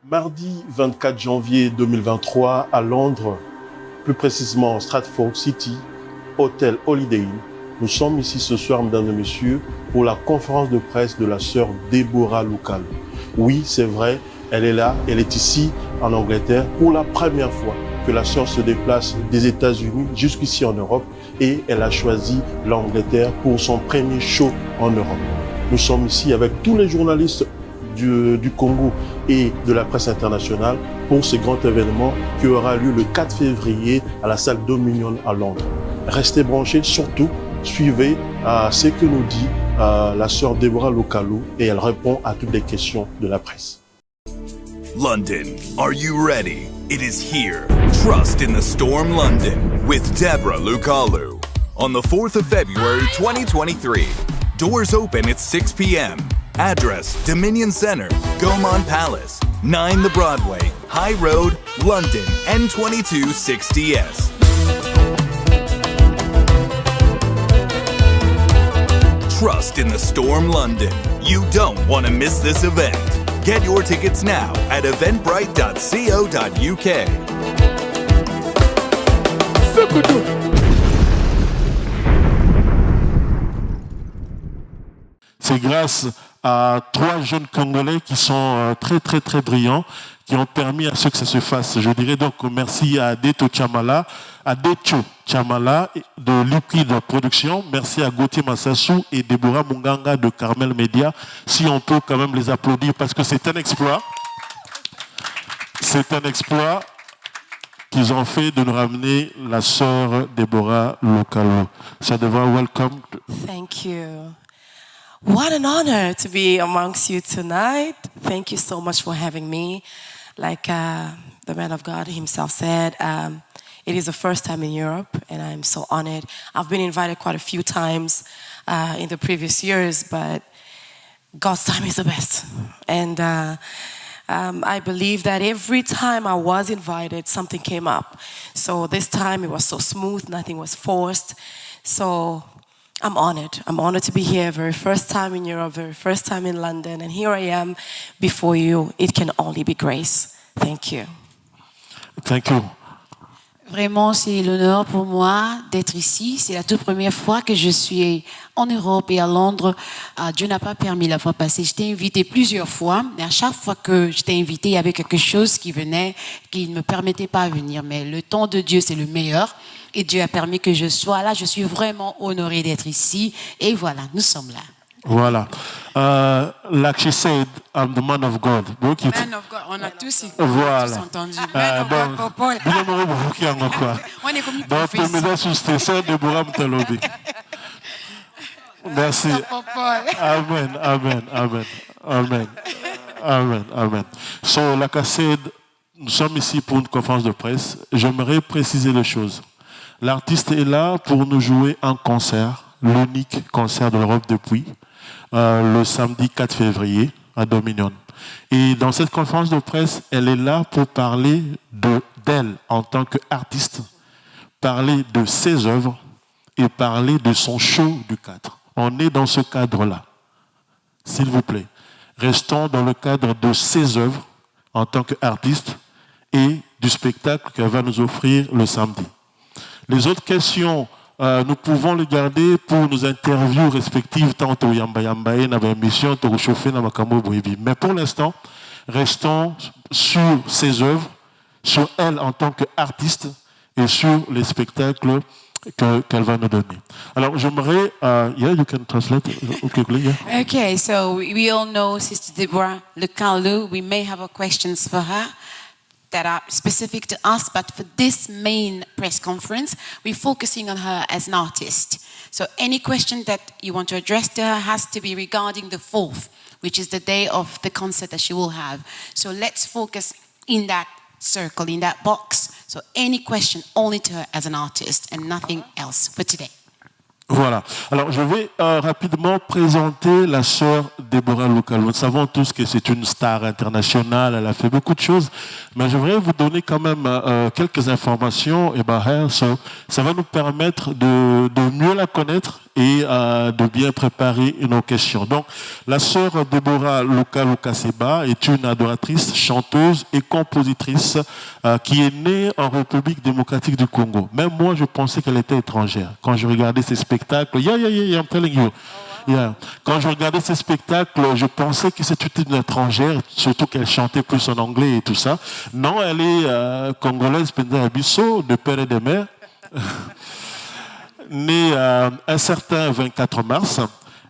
Mardi 24 janvier 2023 à Londres, plus précisément Stratford City, hôtel Holiday Inn. Nous sommes ici ce soir, mesdames et messieurs, pour la conférence de presse de la sœur Deborah Lukalu. Oui, c'est vrai, elle est là, elle est ici en Angleterre pour la première fois que la sœur se déplace des États-Unis jusqu'ici en Europe et elle a choisi l'Angleterre pour son premier show en Europe. Nous sommes ici avec tous les journalistes du Congo et de la presse internationale pour ce grand événement qui aura lieu le 4 février à la salle Dominion à Londres. Restez branchés, surtout suivez ce que nous dit la sœur Deborah Lukalu et elle répond à toutes les questions de la presse. London, are you ready? It is here. Trust in the Storm London with Deborah Lukalu. On the 4th of February 2023. Doors open at 6 p.m. Address, Dominion Center, Gaumont Palace, 9 The Broadway, High Road, London, N22 6DS. Trust in the Storm London. You don't want to miss this event. Get your tickets now at eventbrite.co.uk. C'est grâce à 3 jeunes Congolais qui sont très brillants, qui ont permis à ce que ça se fasse. Je dirais donc merci à Deto Chamala, de Liquid Production, merci à Gauthier Massassou et Deborah Munganga de Carmel Media. Si on peut quand même les applaudir parce que c'est un exploit. C'est un exploit qu'ils ont fait de nous ramener la sœur Deborah Lukalu. Sœur Deborah, welcome. Thank you. What an honor to be amongst you tonight. Thank you so much for having me. Like the man of God himself said, it is the first time in Europe, and I'm so honored. I've been invited quite a few times in the previous years, but God's time is the best. And I believe that every time I was invited, something came up. So this time it was so smooth, nothing was forced. So I'm honored. I'm honored to be here, very first time in Europe, very first time in London, and here I am before you. It can only be grace. Thank you. Thank you. Vraiment, c'est l'honneur pour moi d'être ici. C'est la toute première fois que je suis en Europe et à Londres. Dieu n'a pas permis la fois passée. J'étais invitée plusieurs fois, mais à chaque fois que j'étais invitée, il y avait quelque chose qui venait, qui ne me permettait pas de venir. Mais le temps de Dieu, c'est le meilleur. Et Dieu a permis que je sois là. Je suis vraiment honorée d'être ici. Et voilà, nous sommes là. Voilà. Like she said, I'm the man of God. Man of God, on a tous voilà. entendu. Man of God, Popol. On est comme une donc, prophétie. mesdames, sous sœur Deborah Mtalobi. Merci. Amen, amen, amen, amen, amen, amen. So, like I said, nous sommes ici pour une conférence de presse. J'aimerais préciser les choses. L'artiste est là pour nous jouer un concert, l'unique concert de l'Europe depuis le samedi 4 février à Dominion. Et dans cette conférence de presse, elle est là pour parler d'elle en tant qu'artiste, parler de ses œuvres et parler de son show du 4. On est dans ce cadre-là. S'il vous plaît, restons dans le cadre de ses œuvres en tant qu'artiste et du spectacle qu'elle va nous offrir le samedi. Les autres questions, nous pouvons les garder pour nos interviews respectives, tant au Yamba Yamba et dans l'émission, au Chauffé, dans Makamo Boibi. Mais pour l'instant, restons sur ses œuvres, sur elle en tant qu'artiste et sur les spectacles qu'elle va nous donner. Alors, j'aimerais, yeah, you can translate quickly, yeah. Okay, so we all know Sister Deborah Lukalu. We may have questions for her that are specific to us, but for this main press conference, we're focusing on her as an artist. So any question that you want to address to her has to be regarding the 4th, which is the day of the concert that she will have. So let's focus in that circle, in that box. So any question only to her as an artist and nothing else for today. Voilà. Alors, je vais rapidement présenter la sœur Deborah Lukalu. Nous savons tous que c'est une star internationale, elle a fait beaucoup de choses, mais je voudrais vous donner quand même quelques informations about her. So, ça va nous permettre de mieux la connaître et de bien préparer nos questions. Donc, la sœur Deborah Lukalu est une adoratrice, chanteuse et compositrice qui est née en République démocratique du Congo. Même moi, je pensais qu'elle était étrangère. Quand je regardais ses spectacles, I'm telling you. Yeah. Quand je regardais ces spectacles, je pensais que c'était une étrangère, surtout qu'elle chantait plus en anglais et tout ça. Non, elle est congolaise, Penza Abisso, de père et de mère, née un certain 24 mars.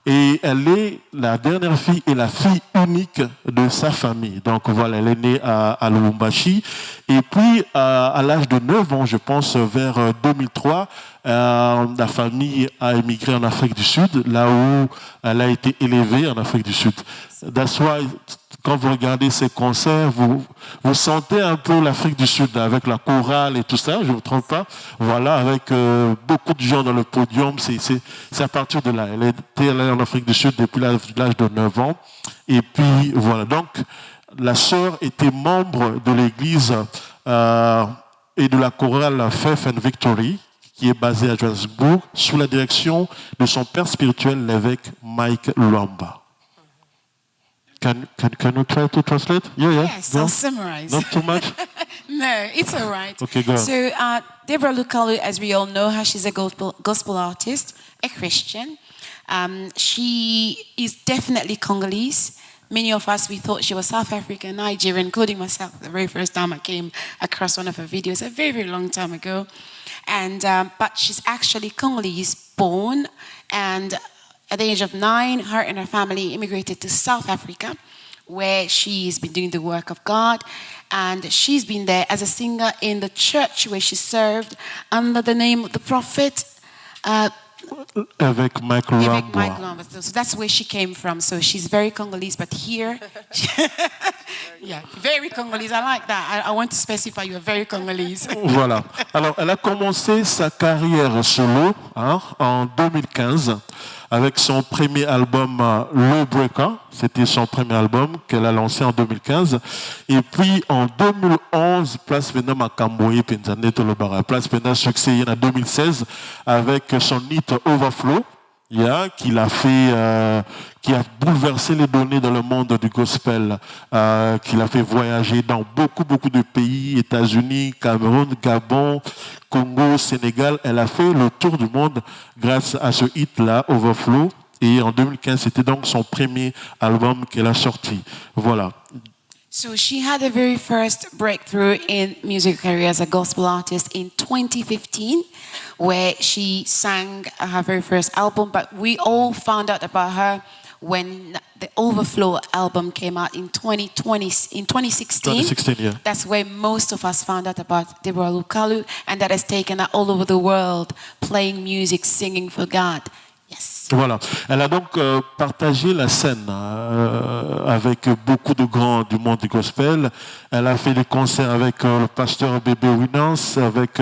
Et elle est la dernière fille et la fille unique de sa famille. Donc voilà, elle est née à Lubumbashi. Et puis, à l'âge de 9 ans, je pense, vers 2003, la famille a émigré en Afrique du Sud, là où elle a été élevée en Afrique du Sud. That's why, quand vous regardez ces concerts, vous sentez un peu l'Afrique du Sud, avec la chorale et tout ça, je ne me trompe pas. Voilà, avec beaucoup de gens dans le podium, c'est à partir de là. Elle était allée en Afrique du Sud depuis l'âge de 9 ans. Et puis, voilà. Donc, la sœur était membre de l'église et de la chorale Faith and Victory, qui est basée à Johannesburg, sous la direction de son père spirituel, l'évêque Mike Lwamba. Can you try to translate? Yes, No? I'll summarize. Not too much? No, it's all right. Okay, go on. So, Deborah Lukalu, as we all know her, she's a gospel artist, a Christian. She is definitely Congolese. Many of us, we thought she was South African, Nigerian, including myself, the very first time I came across one of her videos, a very, very long time ago. And but she's actually Congolese born, and at the age of 9, her and her family immigrated to South Africa, where she's been doing the work of God. And she's been there as a singer in the church where she served under the name of the prophet. Avec Mike Lwamba. So that's where she came from. So she's very Congolese, but here, yeah, very Congolese. I like that. I want to specify you're very Congolese. Voilà. Alors, elle a commencé sa carrière solo en 2015 avec son premier album Le Breaker. C'était son premier album qu'elle a lancé en 2015. Et puis en 2011, place Pena Makamboye Penzaneto le Bara. Place Pena succès en 2016 avec son hit Overflow. Qui a bouleversé les données dans le monde du gospel, qui l'a fait voyager dans beaucoup de pays, États-Unis, Cameroun, Gabon, Congo, Sénégal. Elle a fait le tour du monde grâce à ce hit-là, Overflow. Et en 2015, c'était donc son premier album qu'elle a sorti. Voilà. So she had the very first breakthrough in music career as a gospel artist in 2015, where she sang her very first album. But we all found out about her when the Overflow album came out in 2016. 2016, yeah. That's where most of us found out about Deborah Lukalu, and that has taken her all over the world, playing music, singing for God. Yes. Voilà. Elle a donc partagé la scène avec beaucoup de grands du monde du gospel. Elle a fait des concerts avec le pasteur Bébé Winans, avec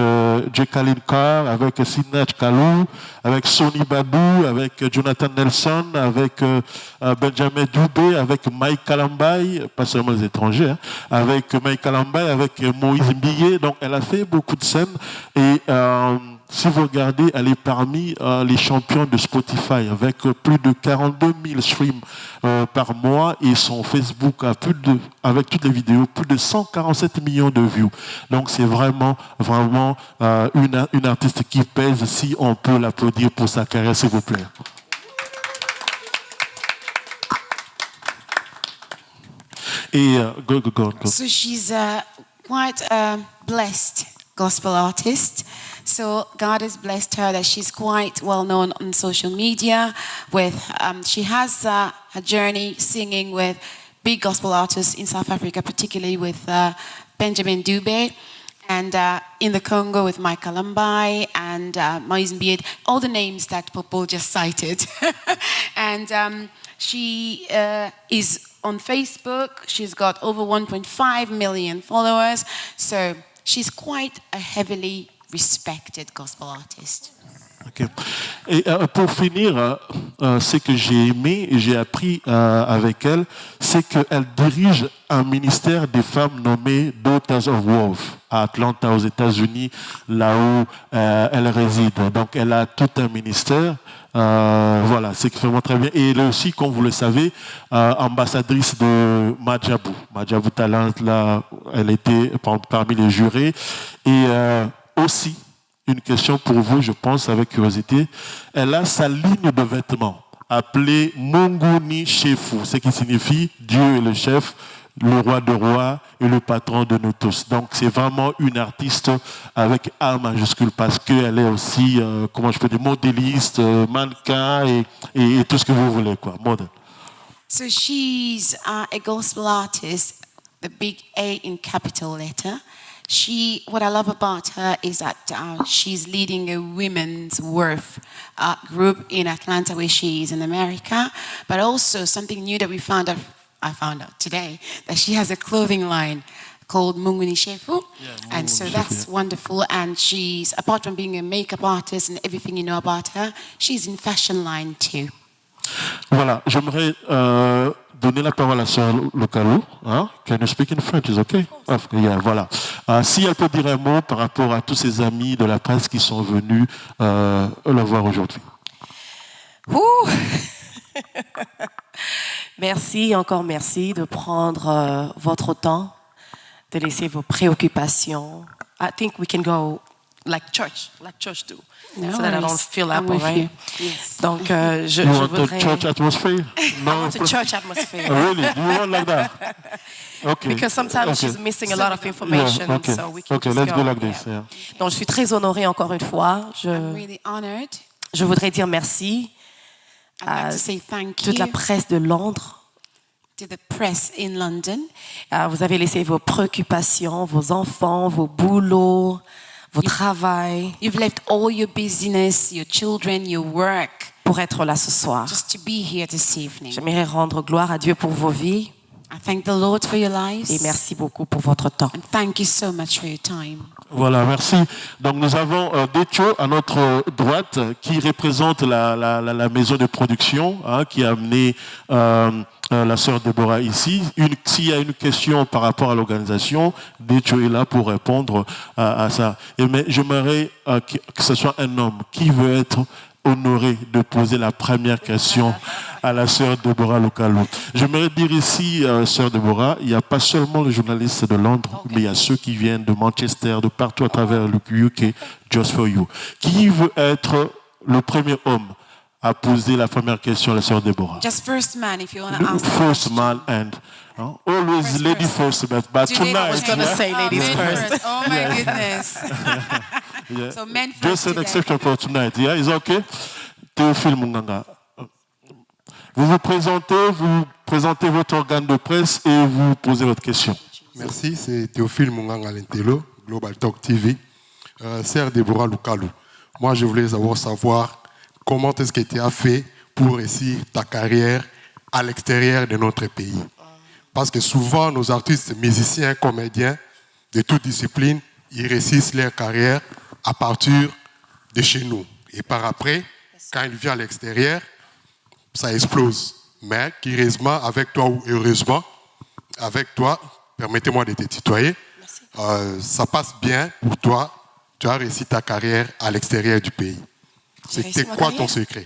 Jacqueline Carr, avec Sidney Kalou, avec Sonny Badou, avec Jonathan Nelson, avec Benjamin Dubé, avec Mike Kalambai, pas seulement les étrangers, avec Mike Kalambai, avec Moïse Mbilé. Donc elle a fait beaucoup de scènes et si vous regardez, elle est parmi les champions de Spotify avec plus de 42 000 streams par mois et son Facebook a avec toutes les vidéos, plus de 147 millions de views. Donc c'est vraiment une artiste qui pèse. Si on peut l'applaudir pour sa carrière, s'il vous plaît. Et go. So she's quite a blessed gospel artist. So God has blessed her that she's quite well known on social media. With she has a journey singing with big gospel artists in South Africa, particularly with Benjamin Dubé, and in the Congo with Mike Kalambai and Moïse Mbilé, all the names that Popo just cited. And she is on Facebook. She's got over 1.5 million followers. So she's quite a heavily respected gospel artist. Okay. Et pour finir, ce que j'ai aimé et j'ai appris avec elle, c'est qu'elle dirige un ministère des femmes nommé Daughters of Wolf à Atlanta, aux États-Unis, là où elle réside. Donc elle a tout un ministère Voilà, c'est vraiment très bien. Et elle est aussi, comme vous le savez, ambassadrice de Madjabou. Madjabou Talent, là, elle était parmi les jurés. Et aussi, une question pour vous, je pense, avec curiosité. Elle a sa ligne de vêtements appelée Munguni Chefu, ce qui signifie Dieu est le chef, le roi de rois et le patron de nous tous. Donc c'est vraiment une artiste avec A majuscule parce qu'elle est aussi, comment je peux dire, modéliste, mannequin et tout ce que vous voulez, quoi, modèle. So she's a gospel artist, the big A in capital letter. What I love about her is that she's leading a women's worth group in Atlanta, where she is in America. But also something new that I found out today, that she has a clothing line called Munguni Shefu. And so that's wonderful. And she's, apart from being a makeup artist and everything you know about her, she's in fashion line too. Voilà, j'aimerais donner la parole à Sœur Lukalu. Hein? Can you speak in French? Is okay? Yeah, voilà. Si elle peut dire un mot par rapport à tous ses amis de la presse qui sont venus la voir aujourd'hui. Merci, encore merci de prendre votre temps, de laisser vos préoccupations. I think we can go like church do. No so that I don't worries. feel I'm up, with right? you. Yes. Donc, je You want voudrais... a church atmosphere? I want a church atmosphere. Really? Do you want like that? Okay. Because sometimes she's missing a lot of information, Yeah, okay. so we can Okay, just let's go like Yeah. this. Yeah. Donc, je suis très honorée encore une fois. I'm really honored. Je voudrais dire merci I'd like to say thank toute la you presse de Londres. to the press in London. Vous avez laissé vos préoccupations, vos enfants, vos boulots, vos travail You've left all your business, your children, your work, pour être là ce soir. just to be here this evening. J'aimerais rendre gloire à Dieu pour vos vies I thank the Lord for your lives. et merci beaucoup pour votre temps. And thank you so much for your time. Voilà, merci. Donc nous avons Tout à notre droite qui représente la maison de production, hein, qui a amené la sœur Deborah ici. S'il y a une question par rapport à l'organisation, Tout est là pour répondre à ça. Mais j'aimerais que ce soit un homme qui veut être honoré de poser la première question à la sœur Deborah Lukalu. J'aimerais dire ici, sœur Deborah, il n'y a pas seulement les journalistes de Londres, mais il y a ceux qui viennent de Manchester, de partout à travers le UK, just for you. Qui veut être le premier homme à poser la première question à la sœur Deborah? Just first man, if you want to ask. First man and always First lady person. first, but Today I tonight, was gonna yeah? say ladies first. Oh my goodness. Yeah. So men first Just an today. exception for tonight. Yeah, is okay? Théophile Munganga. Vous présentez votre organe de presse et vous posez votre question. Merci, c'est Théophile Munganga Lentelo, Global Talk TV. Sœur Deborah Lukalu, moi je voulais savoir comment est-ce que tu as fait pour réussir ta carrière à l'extérieur de notre pays. Parce que souvent nos artistes, musiciens, comédiens, de toute discipline, ils réussissent leur carrière à partir de chez nous. Et par après, quand ils viennent à l'extérieur, ça explose. Mais curieusement, avec toi ou heureusement, avec toi, permettez-moi de te tutoyer, ça passe bien pour toi. Tu as réussi ta carrière à l'extérieur du pays. C'était quoi ton secret?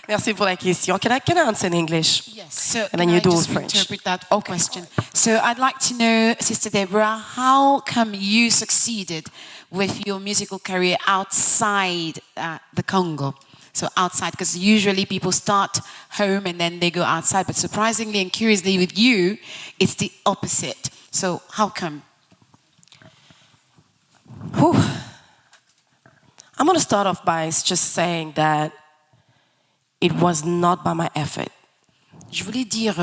Merci pour la question. Can I answer in English? Yes. So And can then you I do just it French. interpret that question? So I'd like to know, Sister Deborah, how come you succeeded with your musical career outside the Congo? So outside, because usually people start home and then they go outside. But surprisingly and curiously with you, it's the opposite. So how come? Whew. I'm going to start off by just saying that it was not by my effort. Je voulais dire,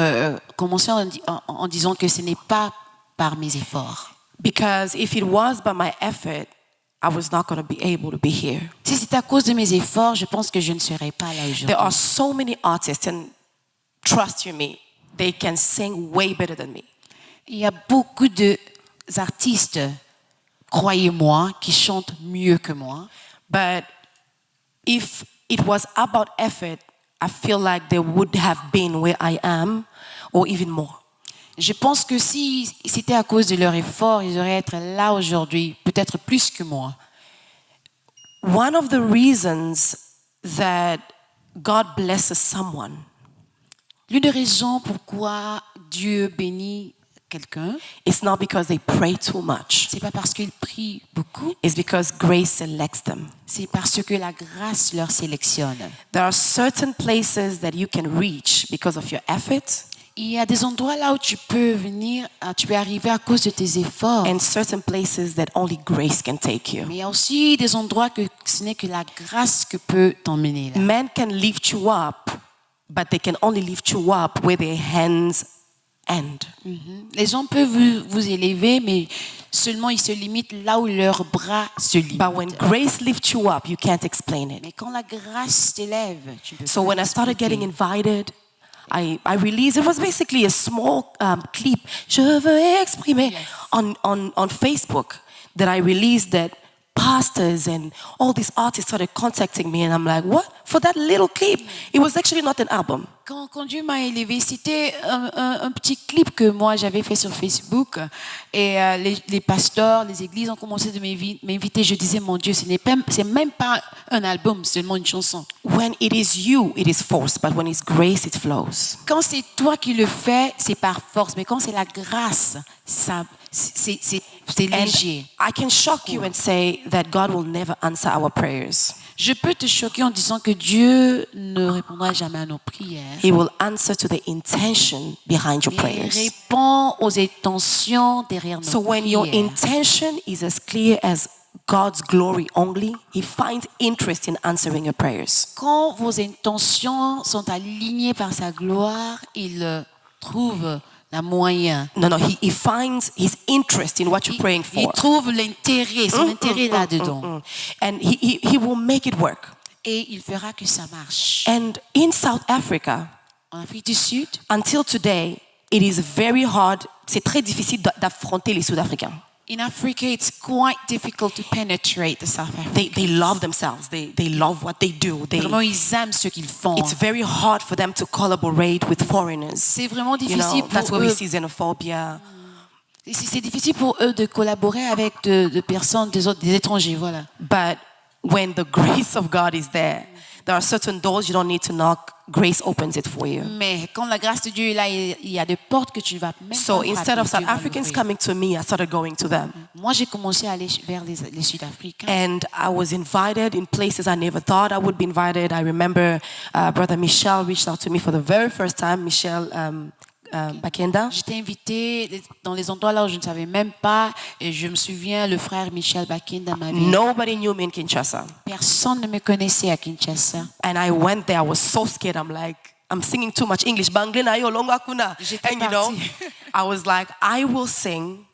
commencer en disant que ce n'est pas par mes efforts. Because if it was by my effort, I was not going to be able to be here. Si c'est à cause de mes efforts, je pense que je ne serais pas là aujourd'hui. There are so many artists, and trust you me, they can sing way better than me. Il y a beaucoup d'artistes, croyez-moi, qui chantent mieux que moi. But if it was about effort, I feel like they would have been where I am, or even more. Je pense que si c'était à cause de leur effort, ils auraient été là aujourd'hui, peut-être plus que moi. One of the reasons that God blesses someone L'une des raisons pourquoi Dieu bénit quelqu'un, is not because they pray too much. c'est pas parce qu'ils prient beaucoup, It's because grace selects them. c'est parce que la grâce leur sélectionne. There are certain places that you can reach because of your effort, Il y a des endroits là où tu peux venir, tu peux arriver à cause de tes efforts. and certain places that only grace can take you. Mais il y a aussi des endroits que ce n'est que la grâce que peut t'emmener là. Men can lift you up, but they can only lift you up where their hands end. Les gens peuvent vous élever, mais seulement ils se limitent là où leurs bras se limitent. But when grace lifts you up, you can't explain it. Mais quand la grâce t'élève, tu peux So pas when I started l'expliquer. getting invited, I released, it was basically a small clip, je veux exprimer, on Facebook, that I released that pastors and all these artists started contacting me, and I'm like, what? For that little clip? It was actually not an album. Quand Dieu m'a élevé, c'était un petit clip que moi j'avais fait sur Facebook, et les pasteurs, les églises ont commencé de m'inviter. Je disais, mon Dieu, c'est même pas un album, seulement une chanson. When it is you, it is forced, but when it's grace, it flows. Quand c'est toi qui le fais, c'est par force, mais quand c'est la grâce, ça, c'est And léger. I can shock you and say that God will never answer our prayers. Je peux te choquer en disant que Dieu ne répondra jamais à nos prières. He will answer to the intention behind your Il prayers. répond aux intentions derrière nos So when your prières. intention is as clear as God's glory only, He finds interest in answering your prayers. Quand vos intentions sont alignées par sa gloire, il trouve la moyen. No, He finds His interest in what you're praying Il for. trouve l'intérêt, son intérêt là-dedans. And he will make it work. Et il fera que ça marche. And in South Africa, En Afrique du Sud, until today, it is very hard, c'est très difficile d'affronter les Sud-Africains. in Africa, it's quite difficult to penetrate the South Africa. They love themselves. They love what they do. Vraiment, ils aiment ce qu'ils font. It's very hard for them to collaborate with foreigners. C'est vraiment You difficile know, that's pour where we eux. see xenophobia. C'est difficile pour eux de collaborer avec de personnes, des étrangers, voilà. But when the grace of God is there are certain doors you don't need to knock. Grace opens it for you. Mais quand la grâce de Dieu est là, il y a des portes que tu ne vas même So pas instead of frapper, South Dieu va Africans l'ouvrir. coming to me, I started going to them. Moi, j'ai commencé à aller vers les Sud-Africains. And I was invited in places I never thought I would be invited. I remember Brother Michel reached out to me for the very first time. Michel Bakenda. J'étais invitée dans les endroits là où je ne savais même pas. Et je me souviens, le frère Michel Bakenda m'avait... Nobody knew me in Kinshasa. Personne ne me connaissait à Kinshasa. And I went there. I was so scared. I'm singing too much English. Banglina yo longa kuna. J'étais And you know, partie. I was like, I will sing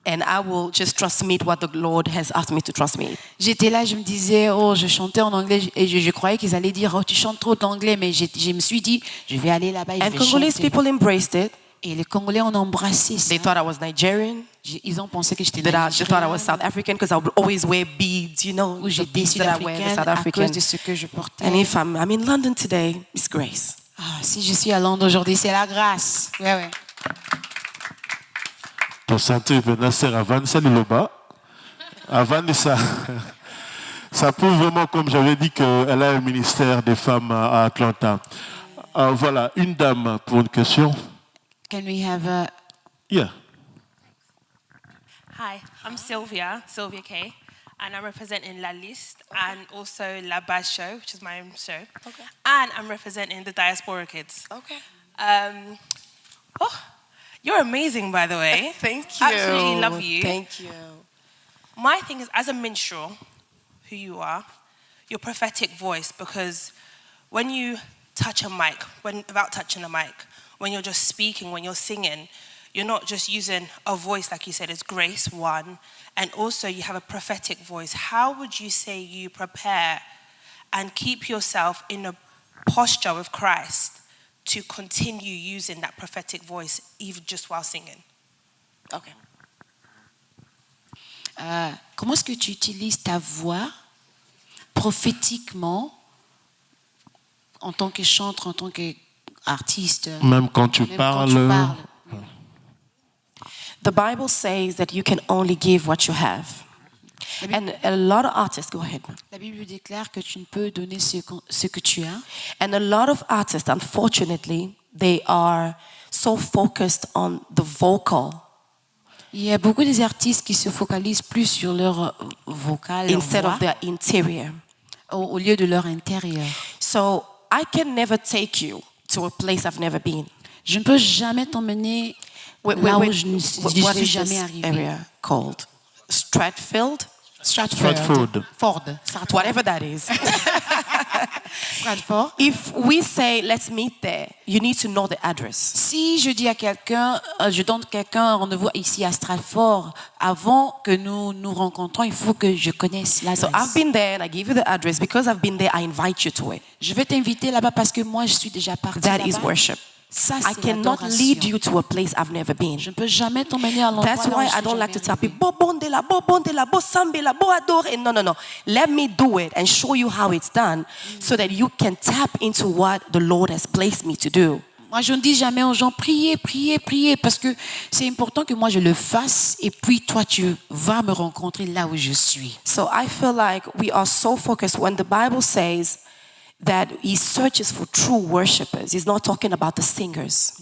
and I will just transmit what the Lord has asked me to transmit. J'étais là, je me disais, oh, je chantais en anglais. Et je croyais qu'ils allaient dire, oh, tu chantes trop d'anglais. Mais je me suis dit, je vais aller là-bas et And je vais Congolese chanter. people embraced it. Et les Congolais ont embrassé ça. They thought I was Nigerian. Ils ont pensé que j'étais They thought I was nigérienne, South African because I would always wear beads, you know, ou the j'étais beads that I wear, the sud-africaine South à African. cause de ce que je portais. And if I'm in London today, it's grace. Ah, si je suis à Londres aujourd'hui, c'est la grâce. Ouais, ouais. Ton santé Nasser Avan, salut Loba. Avan, ça prouve vraiment, comme j'avais dit, qu'elle a un ministère des femmes à Atlanta. Voilà, une dame pour une question. Can we have a... Yeah. Hi, I'm Sylvia K, and I'm representing La Liste and also La Base Show, which is my own show. Okay. And I'm representing the Diaspora Kids. Okay. You're amazing, by the way. Thank you. Absolutely love you. Thank you. My thing is, as a minstrel, who you are, your prophetic voice, because when you touch a mic, without touching a mic, when you're just speaking, when you're singing, you're not just using a voice, like you said, it's grace, one, and also you have a prophetic voice. How would you say you prepare and keep yourself in a posture with Christ to continue using that prophetic voice, even just while singing? Okay. Comment est-ce que tu utilises ta voix prophétiquement en tant que chanteur, en tant qu'artiste? Même quand tu Même quand parles. tu parles. The Bible says that you can only give what you have. And a lot of artists, go ahead, ma'am. La Bible déclare que tu ne peux donner ce que tu as. And a lot of artists, unfortunately, they are so focused on the vocal Il y a beaucoup des artistes qui se focalisent plus sur leur vocal, leur instead voix, of their interior. au lieu de leur intérieur. So I can never take you to a place I've never been. Je ne peux jamais t'emmener là où je ne suis What is jamais this arrivée. area called? Stratfield? Stratford. Ford. Whatever that is. Stratford. If we say, let's meet there, you need to know the address. Si je dis à quelqu'un, je donne quelqu'un un rendez-vous ici à Stratford, avant que nous nous rencontrons, il faut que je connaisse l'adresse. So I've been there and I give you the address. Because I've been there, I invite you to it. Je vais t'inviter là-bas parce que moi, je suis déjà partie That là-bas. is worship. Ça, I c'est cannot l'adoration. lead you to a place I've never been. Je ne peux jamais t'emmener à l'endroit That's là où why je I suis don't like to jamais tell people, bo bondela, bo bondela, bo sambela, bo adore. No. Let me do it and show you how it's done so that you can tap into what the Lord has placed me to do. Moi, je ne dis jamais aux gens, priez, parce que c'est important que moi je le fasse et puis toi, tu vas me rencontrer là où je suis. So I feel like we are so focused when the Bible says that He searches for true worshipers. He's not talking about the singers.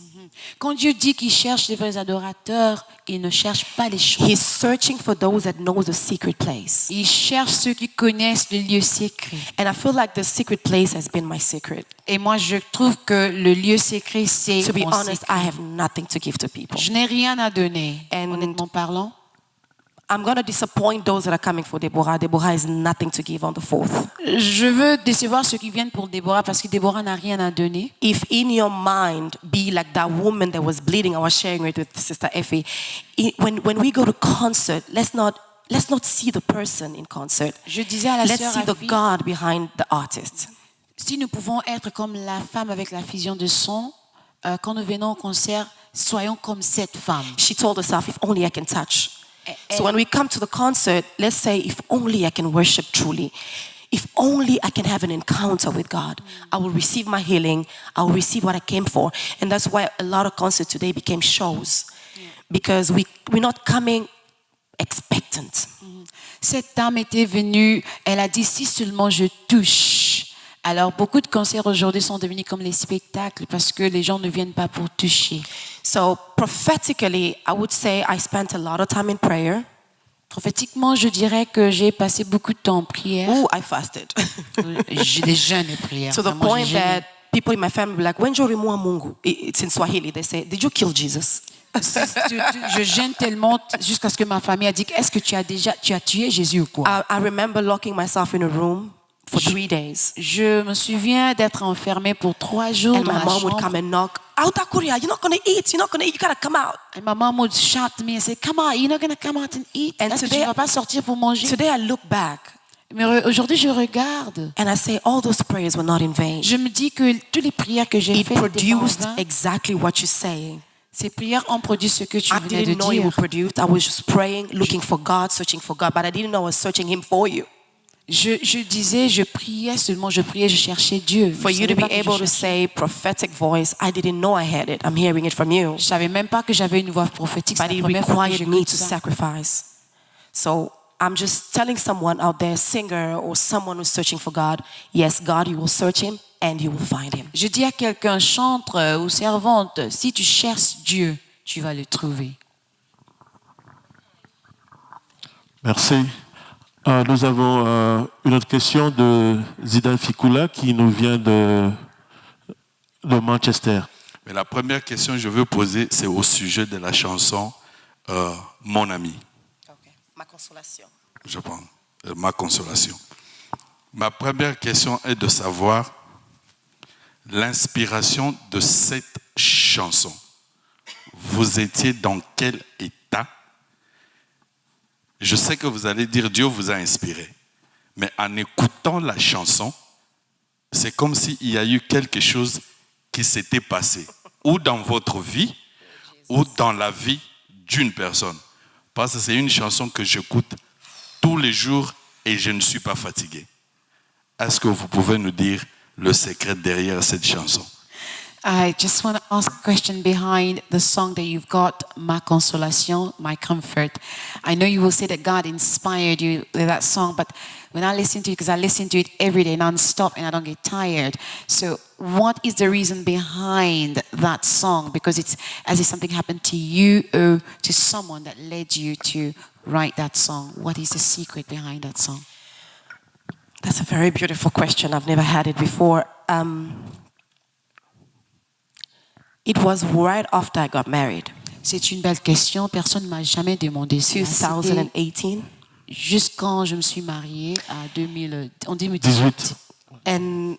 Quand Dieu dit qu'il cherche les vrais adorateurs, il ne cherche pas les choses. He's searching for those that know the secret place. Il cherche ceux qui connaissent le lieu secret. And I feel like the secret place has been my secret. Et moi, je trouve que le lieu secret, c'est To be mon honest, secret. I have nothing to give to people. Je n'ai rien à donner, And- honnêtement parlant. I'm going to disappoint those that are coming for Deborah. Deborah has nothing to give on the 4th. Je veux décevoir ceux qui viennent pour Déborah parce que Déborah n'a rien à donner. If in your mind be like that woman that was bleeding, I was sharing it with Sister Effie. When we go to concert, let's not see the person in concert. Je disais à la Let's sœur see the Afi, God behind the artist. si nous pouvons être comme la femme avec la fusion de son, quand nous venons au concert, soyons comme cette femme. She told herself, if only I can touch. So when we come to the concert, let's say, if only I can worship truly. If only I can have an encounter with God, I will receive my healing. I will receive what I came for. And that's why a lot of concerts today became shows. Because we're not coming expectant. Cette dame était venue, elle a dit si seulement je touche. Alors beaucoup de concerts aujourd'hui sont devenus comme les spectacles parce que les gens ne viennent pas pour toucher. So prophetically, I would say I spent a lot of time in prayer. Prophétiquement, je dirais que j'ai passé beaucoup de temps en prière. Oh, I fasted. J'ai des jeûnes et prières. To the Vraiment, point j'ai jeûné. that people in my family were like, when Jorimua Mungu, it's in Swahili, they say, did you kill Jesus? Je gêne tellement jusqu'à ce que ma famille a dit est-ce que tu as tué Jésus ou quoi? I remember locking myself in a room for 3 days. Je me souviens d'être enfermée pour 3 jours And dans my la mom would chambre. come and knock. Autakuria, you're not going to eat. You're not going to eat. You got to come out. And my mom would shout to me and say, "Come on, you're not gonna come out and eat." And Est-ce que today- tu vas pas sortir pour manger? Today I look back Mais aujourd'hui, je regarde. and I say all those prayers were not in vain. Je me dis que toutes les prières que j'ai It faites étaient pas en produced vain. exactly what you're saying. Ces prières ont produit ce que tu I venais de didn't know it dire. would produce. I was just praying, looking for God, searching for God, but I didn't know I was searching Him for you. Je disais, je priais seulement, je cherchais Dieu. For Je you to savais be pas que je able to cherchais. say prophetic voice, I didn't know I had it. I'm hearing it from you. Je savais même pas que j'avais une voix prophétique. C'est But la it première fois que required me j'écoute to ça. sacrifice. So I'm just telling someone out there, singer or someone who's searching for God, yes, God, you will search Him and you will find Him. Je dis à quelqu'un, chantre ou servante, si tu cherches Dieu, tu vas le trouver. Merci. Nous avons une autre question de Zidane Fikula qui nous vient de Manchester. Mais la première question que je veux poser, c'est au sujet de la chanson Mon ami. Ma consolation. Je pense, ma consolation. Ma première question est de savoir l'inspiration de cette chanson. Vous étiez dans quel état? Je sais que vous allez dire Dieu vous a inspiré. Mais en écoutant la chanson, c'est comme s'il y a eu quelque chose qui s'était passé. Ou dans votre vie, ou dans la vie d'une personne. Parce que c'est une chanson que j'écoute tous les jours et je ne suis pas fatigué. Est-ce que vous pouvez nous dire le secret derrière cette chanson? I just want to ask a question behind the song that you've got, Ma Consolation, My Comfort. I know you will say that God inspired you with that song, but when I listen to it, because I listen to it every day non-stop and I don't get tired. So what is the reason behind that song? Because it's as if something happened to you or to someone that led you to write that song. What is the secret behind that song? That's a very beautiful question. I've never had it before. It was right after I got married. C'est une belle question. Personne ne m'a jamais demandé ça. C'était 2018. juste quand je me suis mariée en 2018. And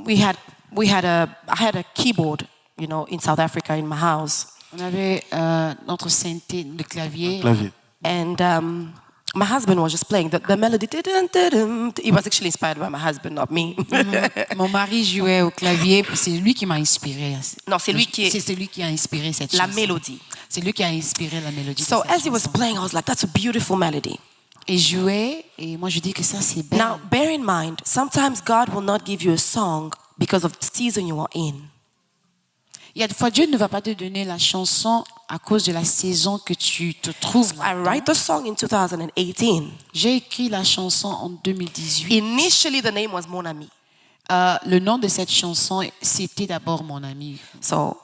I had a keyboard, in South Africa in my house. On avait notre synthé, le clavier. And my husband was just playing the melody. It was actually inspired by my husband, not me. Mon mari jouait au clavier, c'est lui qui m'a inspiré. Non, c'est lui qui a inspiré cette la chanson. mélodie. C'est lui qui a inspiré la mélodie. So de cette as he was chanson. playing, I was like, that's a beautiful melody. Il jouait et moi je dis que ça c'est belle. Now, bear in mind, sometimes God will not give you a song because of the season you are in. Il y a des fois Dieu ne va pas te donner la chanson à cause de la saison que tu te trouves. I write the song in 2018. J'ai écrit la chanson en 2018. Initially, the name was Mon Ami. Le nom de cette chanson c'était d'abord Mon Ami. So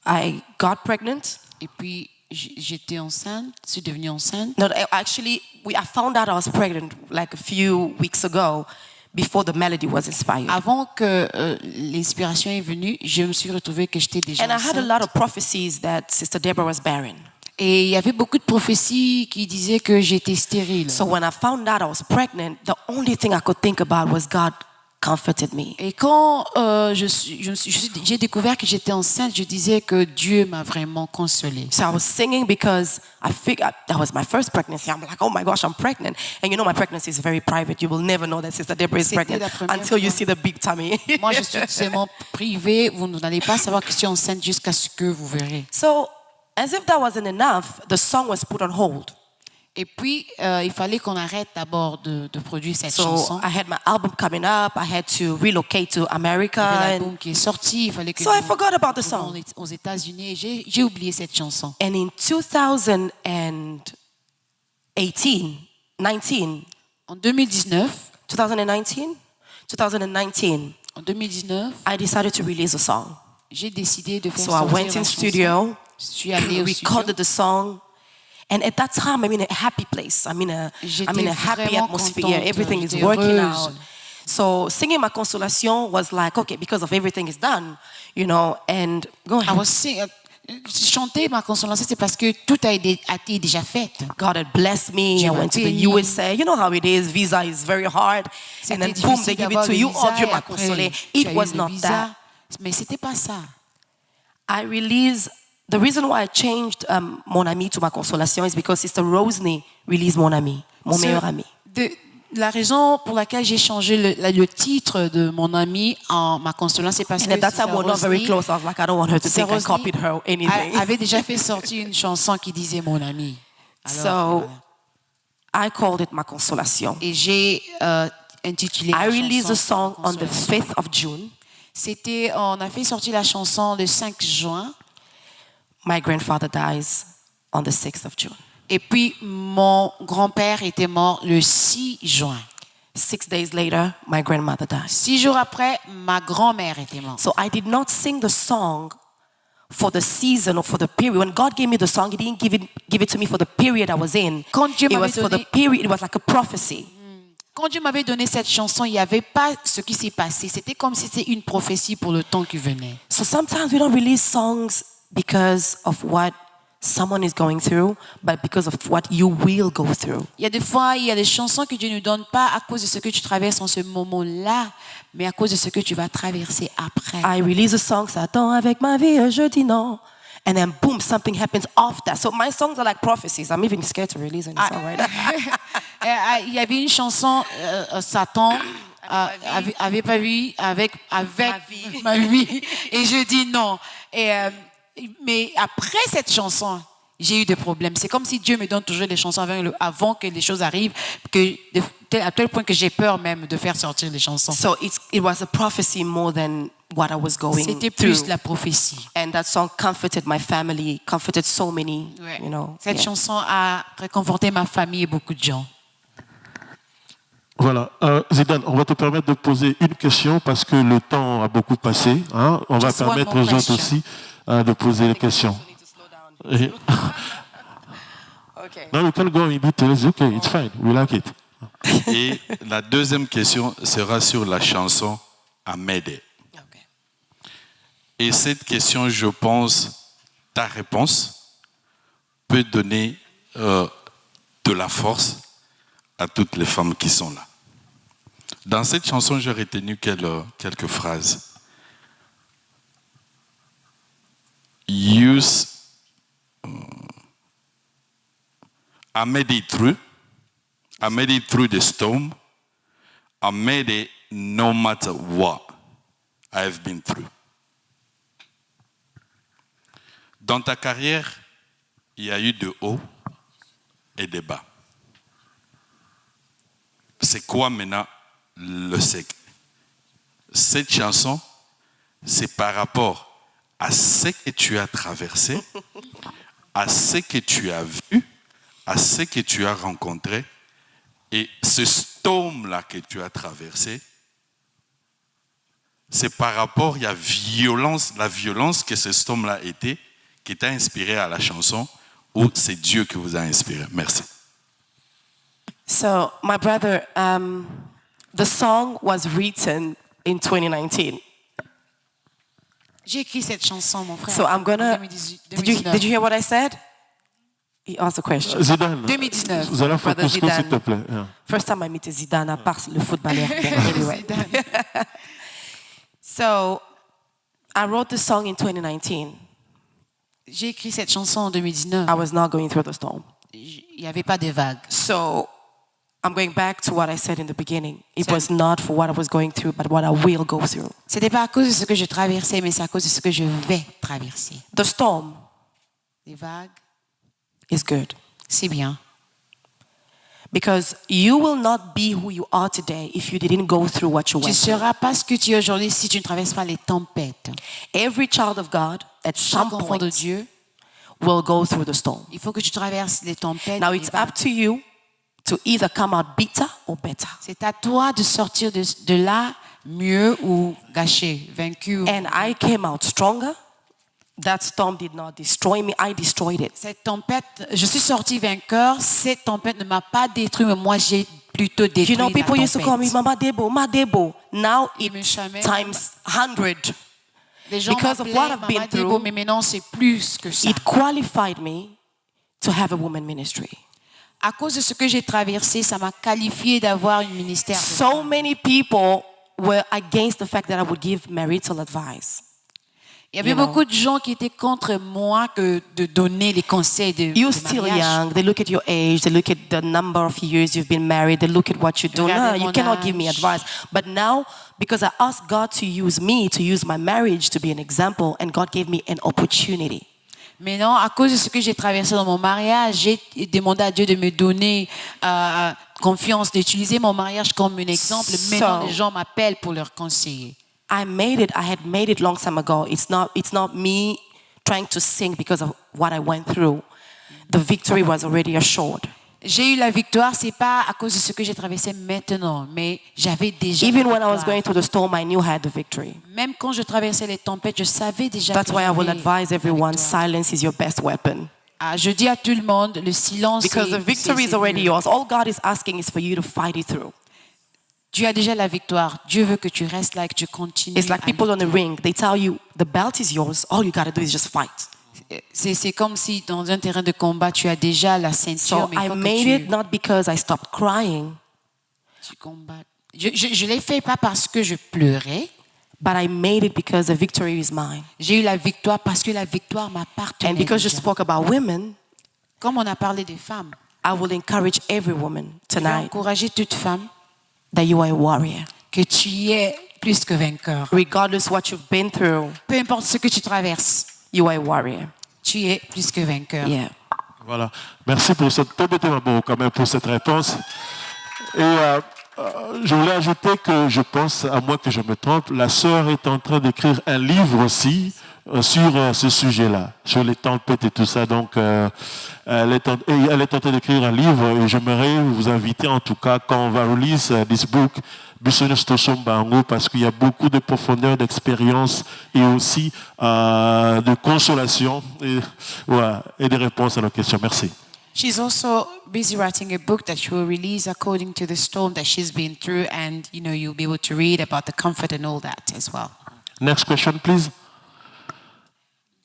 I got pregnant. Et puis j'étais enceinte, je suis devenue enceinte. No, actually, I found out I was pregnant like a few weeks ago, before the melody was inspired. Avant que l'inspiration est venue, je me suis retrouvée que j'étais déjà And I had a enceinte. lot of prophecies that Sister Deborah was barren. Et il y avait beaucoup de prophéties qui disaient que j'étais stérile. So when I found out I was pregnant, the only thing I could think about was God comforted me. Et quand j'ai découvert que j'étais enceinte, je disais que Dieu m'a vraiment consolée. So I was singing because I figured that was my first pregnancy. I'm like, oh my gosh, I'm pregnant. And my pregnancy is very private. You will never know that Sister Deborah is C'était pregnant la première until you fois. see the big tummy. Moi, je suis seulement privée. Vous n'allez pas savoir que je suis enceinte jusqu'à ce que vous verrez. So as if that wasn't enough, the song was put on hold. Et puis, il fallait qu'on arrête d'abord de produire cette So chanson. I had my album coming up. I had to relocate to America. Il y avait And, l'album qui est sorti. Il fallait que So I forgot about the nous song. aux États-Unis. Et j'ai oublié cette chanson. and in 2019, En 2019, I decided to release a song. j'ai décidé de faire So I sortir went la in chanson. studio, Je suis allée au studio. recorded the song. And at that time, I'm in a happy place. I'm in a happy vraiment atmosphere. contente. Everything is J'étais working heureuse. out. So singing Ma Consolation was like, okay, because of everything is done, and go I ahead. was chanter Ma Consolation, c'est parce que tout a été déjà fait. God had blessed me. Dieu I m'a went to the béni. USA. You know how it is. Visa is very hard. And then C'était boom, difficile they give it d'avoir to le you. visa Oh, Dieu et m'a après, consolé. tu It as eu was le not visa. that. Mais c'était pas ça. The reason why I changed Mon Ami to Ma Consolation is because Sister Roseney released Mon Ami, mon meilleur ami. La raison pour laquelle j'ai changé le titre de Mon Ami en Ma Consolation, c'est parce And que at that time, Sister we're not very Roseney close. I was like, I don't want her to think I Roseney copied her or anything. avait déjà fait sortir une chanson qui disait Mon Ami. Alors, So voilà. I called it Ma Consolation. Et j'ai intitulé I la released the chanson song on the Consolation. 5th of June. On a fait sortir la chanson le 5 juin. My grandfather dies on the 6th of June. Et puis, mon grand-père était mort le 6 juin. 6 days later, my grandmother dies. 6 jours après, ma grand-mère était morte. So I did not sing the song for the season or for the period. When God gave me the song, He didn't give it to me for the period I was in. Quand Dieu It m'avait was for the donné- period. It was like a prophecy. Quand Dieu m'avait donné cette chanson, il n'y avait pas ce qui s'est passé. C'était comme si c'était une prophétie pour le temps qui venait. So sometimes we don't release songs because of what someone is going through, but because of what you will go through. Il y a des fois, il y a des chansons que Dieu ne donne pas à cause de ce que tu traverses en ce moment-là, mais à cause de ce que tu vas traverser après. I release a song, Satan avec ma vie, je dis non. And then boom, something happens after. So my songs are like prophecies. I'm even scared to release any song right now. Il y avait une chanson, Satan avait pas vu avec ma vie, et je dis non. Mais après cette chanson, j'ai eu des problèmes. C'est comme si Dieu me donne toujours des chansons avant que les choses arrivent, à tel point que j'ai peur même de faire sortir les chansons. So it was a prophecy more than what I was going C'était through. plus la prophétie. And that song comforted my family, comforted so many, Ouais. you know. Cette yeah. chanson a réconforté ma famille et beaucoup de gens. Voilà. Zidane, on va te permettre de poser une question parce que le temps a beaucoup passé. Hein. On va Just one permettre more aux autres question. aussi de poser les questions. Et- Okay. No, you can go in details. Okay, it's fine. We like it. Et la deuxième question sera sur la chanson Amédée. Okay. Et cette question, je pense, ta réponse peut donner de la force à toutes les femmes qui sont là. Dans cette chanson, j'ai retenu quelques phrases. I made it through. I made it through the storm. I made it no matter what I have been through. Dans ta carrière, il y a eu de hauts et des bas. C'est quoi maintenant le secret? Cette chanson, c'est par rapport à ce que tu as traversé, à ce que tu as vu, à ce que tu as rencontré. Et ce storm-là que tu as traversé, c'est par rapport à la violence que ce storm-là était, qui t'a inspiré à la chanson, ou c'est Dieu qui vous a inspiré? Merci. So, my brother, the song was written in 2019. J'ai écrit cette chanson, mon frère. So I'm gonna. en 2018, Did you hear what I said? He asked a question. Zidane, 2019. vous allez faire Brother couscous, s'il Zidane. te plaît. Yeah. First time I meet Zidane, à part le footballeur. Anyway. So, I wrote the song in 2019. J'ai écrit cette chanson en 2019. I was not going through the storm. Il n'y avait pas de vagues. So, I'm going back to what I said in the beginning. It was not for what I was going through, but what I will go through. C'était pas à cause de ce que je traversais, mais c'est à cause de ce que je vais traverser. The storm Les vagues, is good c'est bien. because you will not be who you are today if you didn't go through what you Tu ne went through. seras pas ce que tu es aujourd'hui si tu ne traverses pas les tempêtes. Every child of God at some Chaque enfant de point Dieu, will go through the storm. il faut que tu traverses les tempêtes. Now les it's vagues. up to you to either come out bitter or better. C'est à toi de sortir de là mieux ou gâché, vaincu. And I came out stronger. That storm did not destroy me. I destroyed it. Cette tempête, je suis sorti vainqueur. Cette tempête ne m'a pas détruit, mais moi j'ai plutôt détruit You know, la people used to call me tempête. Mama Debo, Ma Debo. Now Ils me it's chamaient times 100. Les gens because of m'appelaient what I've Maman been Debo, through, mais maintenant c'est plus que ça. It qualified me to have a woman ministry. À cause de ce que j'ai traversé, ça m'a qualifié d'avoir un ministère. de So femme. many people were against the fact that I would give marital advice. Il y avait you know. beaucoup de gens qui étaient contre moi que de donner les conseils de You're de still mariage. young. They look at your age. They look at the number of years you've been married. They look at what you do. Regardez No, you mon cannot give me âge. advice. But now, because I asked God to use me, to use my marriage to be an example, and God gave me an opportunity. Mais non, à cause de ce que j'ai traversé dans mon mariage, j'ai demandé à Dieu de me donner confiance, d'utiliser mon mariage comme un exemple. Maintenant, So- les gens m'appellent pour leur conseiller. I made it. I had made it long time ago. It's not me trying to sing because of what I went through. The victory was already assured. J'ai eu la victoire, c'est pas à cause de ce que j'ai traversé maintenant, mais j'avais déjà Even la when I was victoire. going through the storm, I knew I had the victory. Même quand je traversais les tempêtes, je savais déjà That's que why I will j'avais advise la everyone, victoire. silence is your best weapon. Ah, je dis à tout le monde, le silence Because the victory is already yours. All God is asking is for you to fight it through. Tu as déjà la victoire. Dieu veut que tu restes là et que tu continues. It's like à people on lutter. the ring. They tell you the belt is yours. All you got to do is just fight. C'est comme si dans un terrain de combat, tu as déjà la ceinture, So mais il I faut made que it not because I stopped crying, tu combattes. Je l'ai fait pas parce que je pleurais. but I made it because the victory is mine. J'ai eu la victoire parce que la victoire m'appartenait. And because you déjà. spoke about women, Comme on a parlé des femmes, I will encourage every woman je vais tonight encourager toute femme that you are a warrior. que tu es plus que vainqueur. Regardless what you've been through, Peu importe ce que tu traverses, you are a warrior. tu es plus que vainqueur. Yeah. Voilà. Merci pour cette, quand même pour cette réponse. Et Je voulais ajouter que je pense, à moins que je me trompe, la sœur est en train d'écrire un livre aussi sur ce sujet-là, sur les tempêtes et tout ça. Donc, elle est en train d'écrire un livre et j'aimerais vous inviter, en tout cas, quand on va release this book, parce qu'il y a beaucoup de profondeur, d'expérience et aussi de consolation et, voilà, et de réponses à nos questions. Merci. She's also busy writing a book that she will release according to the storm that she's been through, and you'll be able to read about the comfort and all that as well. Next question, please.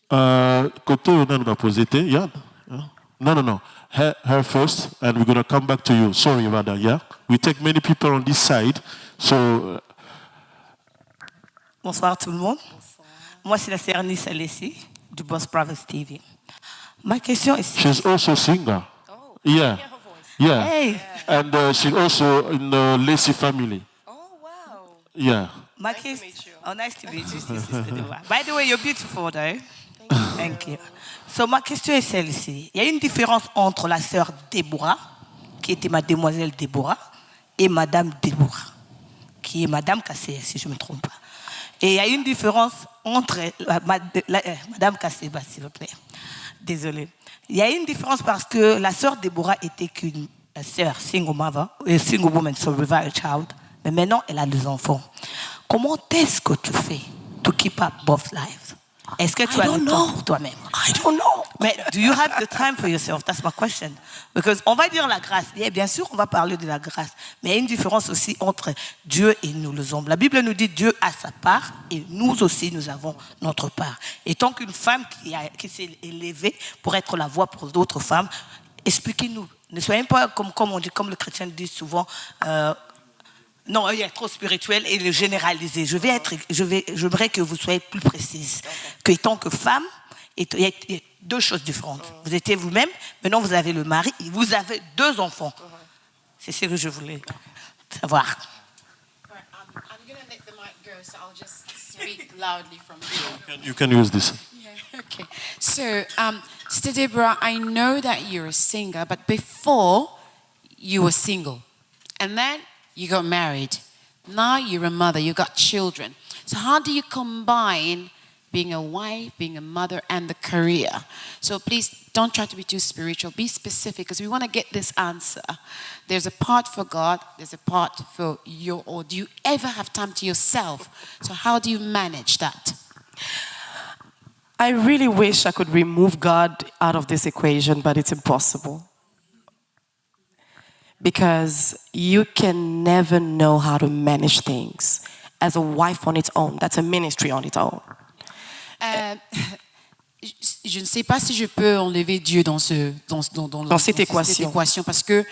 Koto, on va poser. Yeah? No. Her first, and we're going to come back to you. Sorry about that, yeah? We take many people on this side, so... Bonsoir tout le monde. Bonsoir. Moi, c'est la sœur Nice Alessi, du Boss Presse TV. Ma question est... She's also a singer. Oh, yeah. Yeah. Hey. And she's also in the Lacey family. Oh, wow. Yeah. My Nice to meet you. Oh, nice to meet you, Sister Deborah. By the way, you're beautiful, though. Thank you. So, ma question est celle-ci. Il y a une différence entre la sœur Deborah, qui était mademoiselle Deborah, et Madame Deborah, qui est Madame Cassé, si je ne me trompe pas. Et il y a une différence entre... Madame Cassé, s'il vous plaît. Désolée. Il y a une différence parce que la sœur Deborah était qu'une sœur, single mother, single woman, so revival child. Mais maintenant, elle a 2 enfants. Comment est-ce que tu fais to keep up both lives? Est-ce que tu as le temps pour toi-même? I don't know. Mais do you have the time for yourself? That's my question. Because on va dire la grâce. Et bien sûr, on va parler de la grâce. Mais il y a une différence aussi entre Dieu et nous, les hommes. La Bible nous dit Dieu a sa part et nous aussi, nous avons notre part. Et tant qu'une femme qui s'est élevée pour être la voix pour d'autres femmes, expliquez-nous. Ne soyez pas comme on dit, comme le chrétien dit souvent. Non, il est trop spirituel et le généraliser. J'aimerais que vous soyez plus précise. Que tant que femme, il y a 2 choses différentes. Vous étiez vous-même, maintenant vous avez le mari, et vous avez 2 enfants. C'est ce que je voulais savoir. I'm going to let the mic go, so I'll just speak loudly from here. You can use this. Yeah, okay. So, Sister Deborah, I know that you're a singer, but before you were single, and then you got married. Now you're a mother, you got children. So how do you combine being a wife, being a mother, and the career? So please don't try to be too spiritual. Be specific, because we want to get this answer. There's a part for God, there's a part for you, or do you ever have time to yourself? So how do you manage that? I really wish I could remove God out of this equation, but it's impossible. Because you can never know how to manage things. As a wife on its own, that's a ministry on its own. Je ne sais pas si je peux enlever Dieu dans cette équation, parce que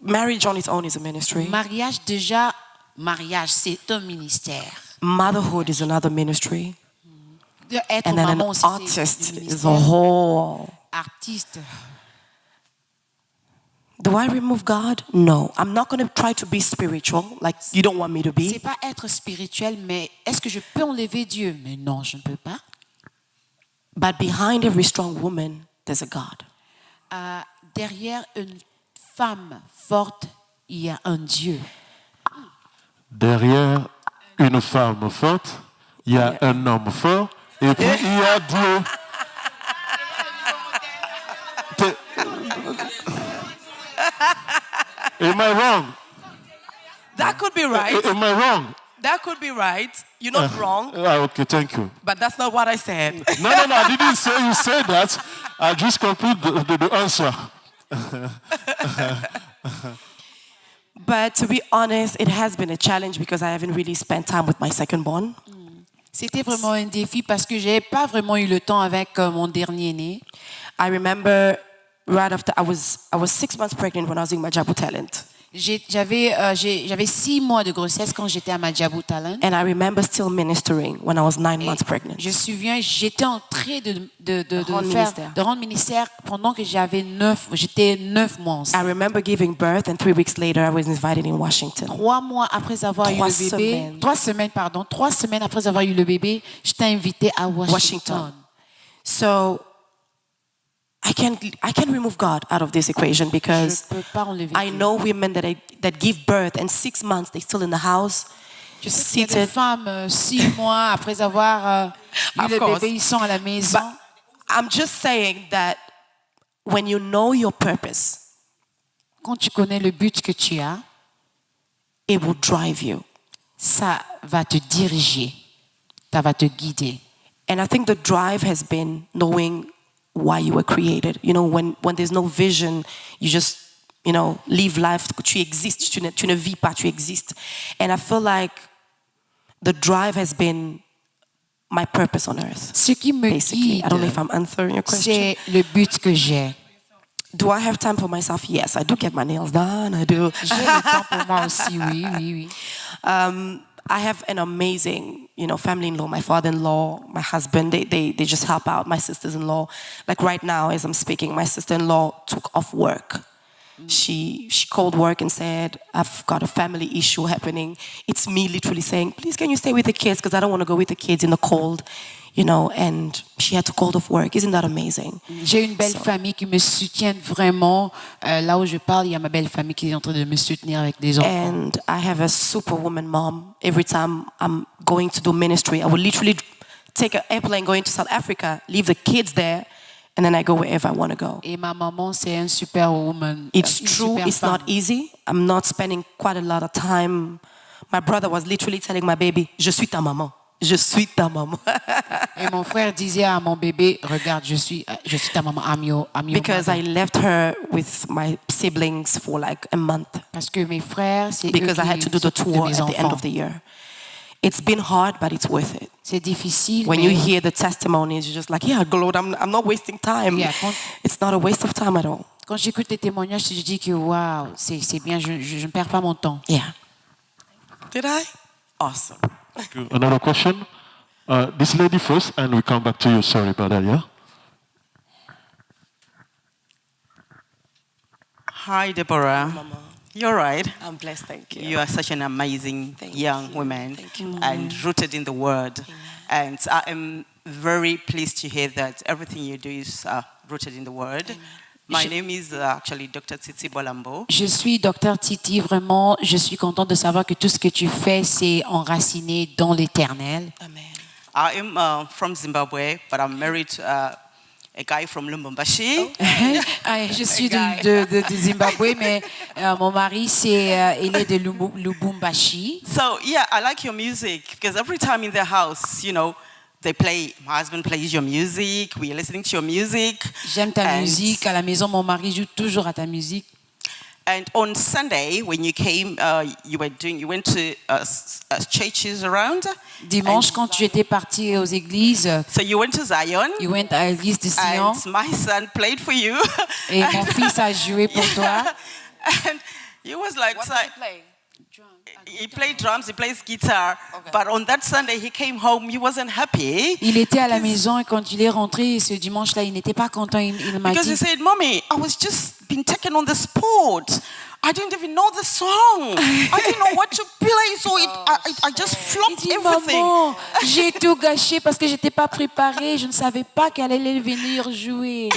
marriage on its own is a ministry. Mariage, c'est un ministère. Motherhood is another ministry. Être and then maman an aussi, artist is a whole. Artiste. Do I remove God? No. I'm not going to try to be spiritual like you don't want me to be. C'est pas être spirituel, mais est-ce que je peux enlever Dieu? Mais non, je ne peux pas. But behind every strong woman, there's a God. Derrière une femme forte, il y a un Dieu. Derrière une femme forte, il y a un homme fort, et puis il y a Dieu. Am I wrong? That could be right. Am I wrong? That could be right. You're not wrong. Okay, thank you. But that's not what I said. No, I didn't say you said that. I just complete the answer. But to be honest, it has been a challenge because I haven't really spent time with my second born. C'était vraiment un défi parce que j'ai pas vraiment eu le temps avec mon dernier-né. I remember right after I was 6 months pregnant when I was doing my Jabu talent. J'avais 6 mois de grossesse quand j'étais à ma Jabu talent. And I remember still ministering when I was 9 months pregnant. Je me souviens, j'étais en train de rendre ministère pendant que j'étais 9 mois enceinte. I remember giving birth and 3 weeks later I was invited in Washington. 3 mois après avoir eu le bébé, 3 semaines après avoir eu le bébé, j'étais invitée à Washington. So I I can remove God out of this equation because Je peux pas enlever I Dieu. know women that give birth and 6 months they're still in the house, Je just sais qu'il y a des seated. femmes 6 mois après avoir eu Of le course. bébé, ils sont à la maison. But I'm just saying that when you know your purpose, Quand tu connais le but que tu as, it will drive you. ça va te diriger, ça va te guider. And I think the drive has been knowing why you were created. You know, when there's no vision, you just, live life. Tu existes, tu ne vis pas, tu existes. And I feel like the drive has been my purpose on earth. Ce qui me Basically, I don't know if guide, I'm answering your question. c'est le but que j'ai. Do I have time for myself? Yes, I do get my nails done. I do. J'ai le temps pour moi aussi, oui, oui, oui. I have an amazing, family-in-law, my father-in-law, my husband, they just help out, my sisters-in-law. Like right now, as I'm speaking, my sister-in-law took off work. She called work and said, I've got a family issue happening. It's me literally saying, please can you stay with the kids because I don't want to go with the kids in the cold, and she had to call off work. Isn't that amazing? J'ai une belle famille qui me soutient vraiment. Là où je parle, il y a ma belle famille qui est en train de me soutenir avec des enfants. And I have a superwoman mom. Every time I'm going to do ministry, I will literally take an airplane going to South Africa, leave the kids there, and then I go wherever I want to go. Et ma maman, c'est un superwoman. It's une true, super it's femme. not easy. I'm not spending quite a lot of time. My brother was literally telling my baby, je suis ta maman. Je suis ta maman. Et mon frère disait à mon bébé, regarde, je suis ta maman, I'm your Because mother. I left her with my siblings for like a month. Parce que mes frères, c'est eux Because I had qui to do the s'occupent de tour mes at the end enfants. of the year. It's been hard, but it's worth it. C'est difficile, When mais you hear the testimonies, you're just like, yeah, Lord, I'm not wasting time. Yeah, It's not a waste of time at all. quand j'écoute les témoignages, je dis que waouh, c'est bien, je ne perds pas mon temps. Yeah. Did I? Awesome. Another question? This lady first, and we come back to you. Sorry about that, yeah? Hi, Deborah. Mama. You're right. I'm blessed, thank you. You are such an amazing Thank young you. woman Thank you. and rooted in the Word. And I am very pleased to hear that everything you do is rooted in the Word. My name is actually Dr. Tsitsi Bolambo. Je suis docteur Titi, vraiment, je suis contente de savoir que tout ce que tu fais, c'est enraciné dans l'éternel. Amen. I am from Zimbabwe, but I'm married to a guy from Lubumbashi. Je suis de Zimbabwe, mais mon mari, il est de Lubumbashi. So, yeah, I like your music because every time in the house, my husband plays your music, we are listening to your music. J'aime ta And- musique. À la maison, mon mari joue toujours à ta musique. And on Sunday, when you came, you went to churches around. Dimanche, quand tu étais parti aux églises, So you went to Zion, you went à l'église de Sion, and my son played for you. et mon fils a joué pour toi. And he was like, he played drums, he plays guitar. But on that Sunday, he came home, he wasn't happy. Il était à la maison et quand il est rentré ce dimanche-là, il n'était pas content. Il m'a Because he dit, said, Mommy, I was just being taken on the spot. I didn't even know the song. I didn't know what to play, so I just il flopped dit, everything. maman, j'ai tout gâché parce que j'étais pas préparée. Je ne savais pas qu'elle allait venir jouer.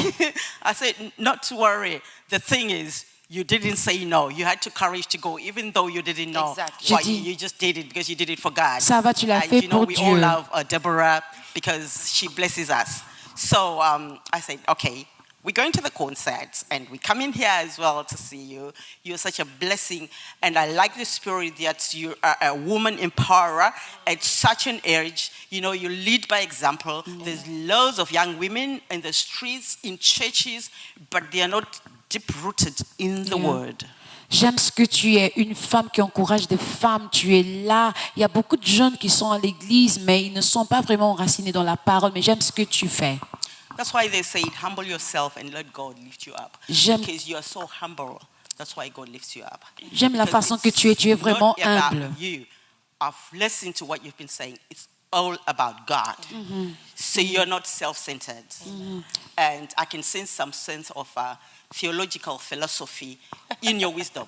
I said, not to worry. The thing is, you didn't say no. You had the courage to go, even though you didn't know. Exactly. Why J'ai dit, you just did it because you did it for God. Ça va, tu l'as fait And pour we Dieu. all love Deborah because she blesses us. So I said, okay, we're going to the concerts and we come in here as well to see you. You're such a blessing. And I like the spirit that you are a woman empowerer at such an age. You lead by example. There's loads of young women in the streets, in churches, but they are not deep-rooted in the word. J'aime ce que tu es, une femme qui encourage des femmes. Tu es là. Il y a beaucoup de jeunes qui sont à l'église, mais ils ne sont pas vraiment enracinés dans la parole. Mais j'aime ce que tu fais. That's why they say, humble yourself and let God lift you up. J'aime- Because you are so humble. That's why God lifts you up. J'aime la Because façon que tu es. Tu es it's vraiment not about humble. you. I've listened to what you've been saying. It's all about God. So you're not self-centered. And I can sense some sense of theological philosophy in your wisdom.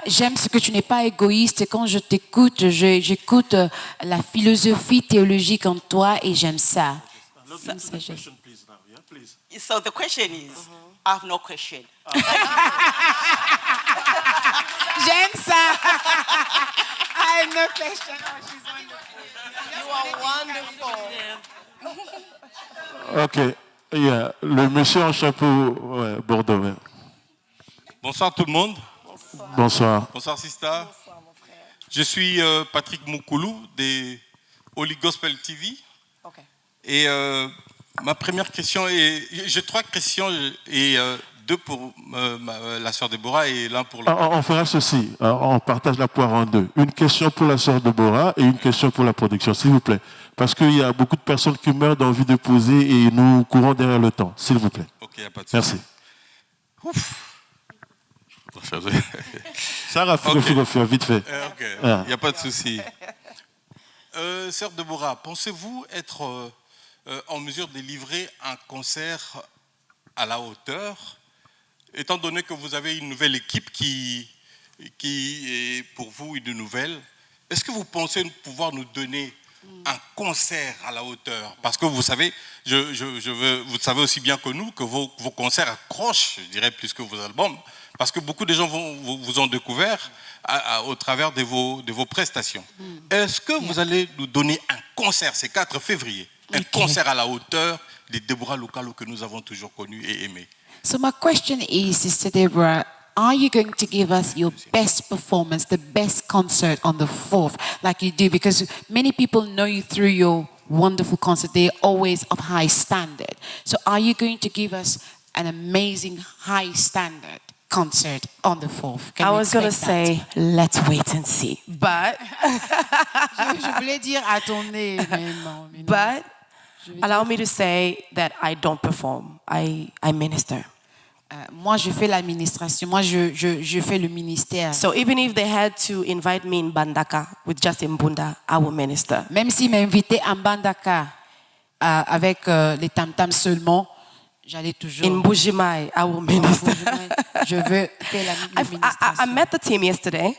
J'aime ce que tu n'es pas égoïste. Et quand je t'écoute, j'écoute la philosophie théologique en toi et j'aime ça. Question, please, now. Yeah, please. So the question is, I have no question. J'aime ça. I have no question. Oh, she's wonderful. You are wonderful. OK. Yeah. Le monsieur en chapeau, ouais, Bordeaux. Ouais. Bonsoir tout le monde. Bonsoir. Bonsoir Sista. Je suis Patrick Moukoulou des Holy Gospel TV. Okay. Et ma première question est... J'ai 3 questions et 2 pour la sœur Deborah et l'un pour le... On fera ceci. On partage la poire en 2. Une question pour la sœur Deborah et une question pour la production, s'il vous plaît. Parce qu'il y a beaucoup de personnes qui meurent d'envie de poser et nous courons derrière le temps. S'il vous plaît. Ok, il n'y a pas de souci. Merci. Ouf. Sarah, vite fait. Ok, il n'y a pas de souci. Sœur Deborah, pensez-vous être en mesure de livrer un concert à la hauteur, étant donné que vous avez une nouvelle équipe qui est pour vous une nouvelle? Est-ce que vous pensez pouvoir nous donner un concert à la hauteur? Parce que vous savez, vous savez aussi bien que nous que vos concerts accrochent, je dirais, plus que vos albums, parce que beaucoup de gens vous ont découvert au travers de vos prestations. Est-ce que vous allez nous donner un concert, c'est 4 février, un concert à la hauteur de Deborah Lukalu que nous avons toujours connu et aimé? So my question is, Sister Deborah, are you going to give us your best performance, the best concert on the 4th, like you do? Because many people know you through your wonderful concert. They're always of high standard. So are you going to give us an amazing high standard concert on the 4th? I was going to say, let's wait and see. But je voulais dire attendez, mais non. But allow me to say that I don't perform. I minister. Moi, je fais l'administration. Moi, je fais le ministère. So even if they had to invite me in Bandaka with just Mbunda, I will minister. Même s'ils m'invitaient en Bandaka avec les tam-tams seulement, j'allais toujours. In Bujimai, I will minister. Je veux faire l'administration. I met the team yesterday.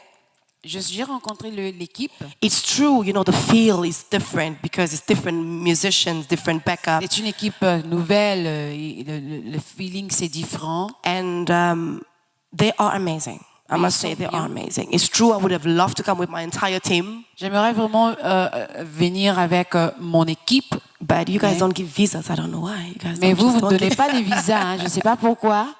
J'ai rencontré l'équipe. It's true, you know, the feel is different because it's different musicians, different backup. C'est une équipe nouvelle, le feeling c'est différent. And they are amazing. I must say they are amazing. It's true, I would have loved to come with my entire team. J'aimerais vraiment venir avec mon équipe. But you guys don't give visas, I don't know why. You guys Mais vous ne donnez pas les visas, hein, je ne sais pas pourquoi.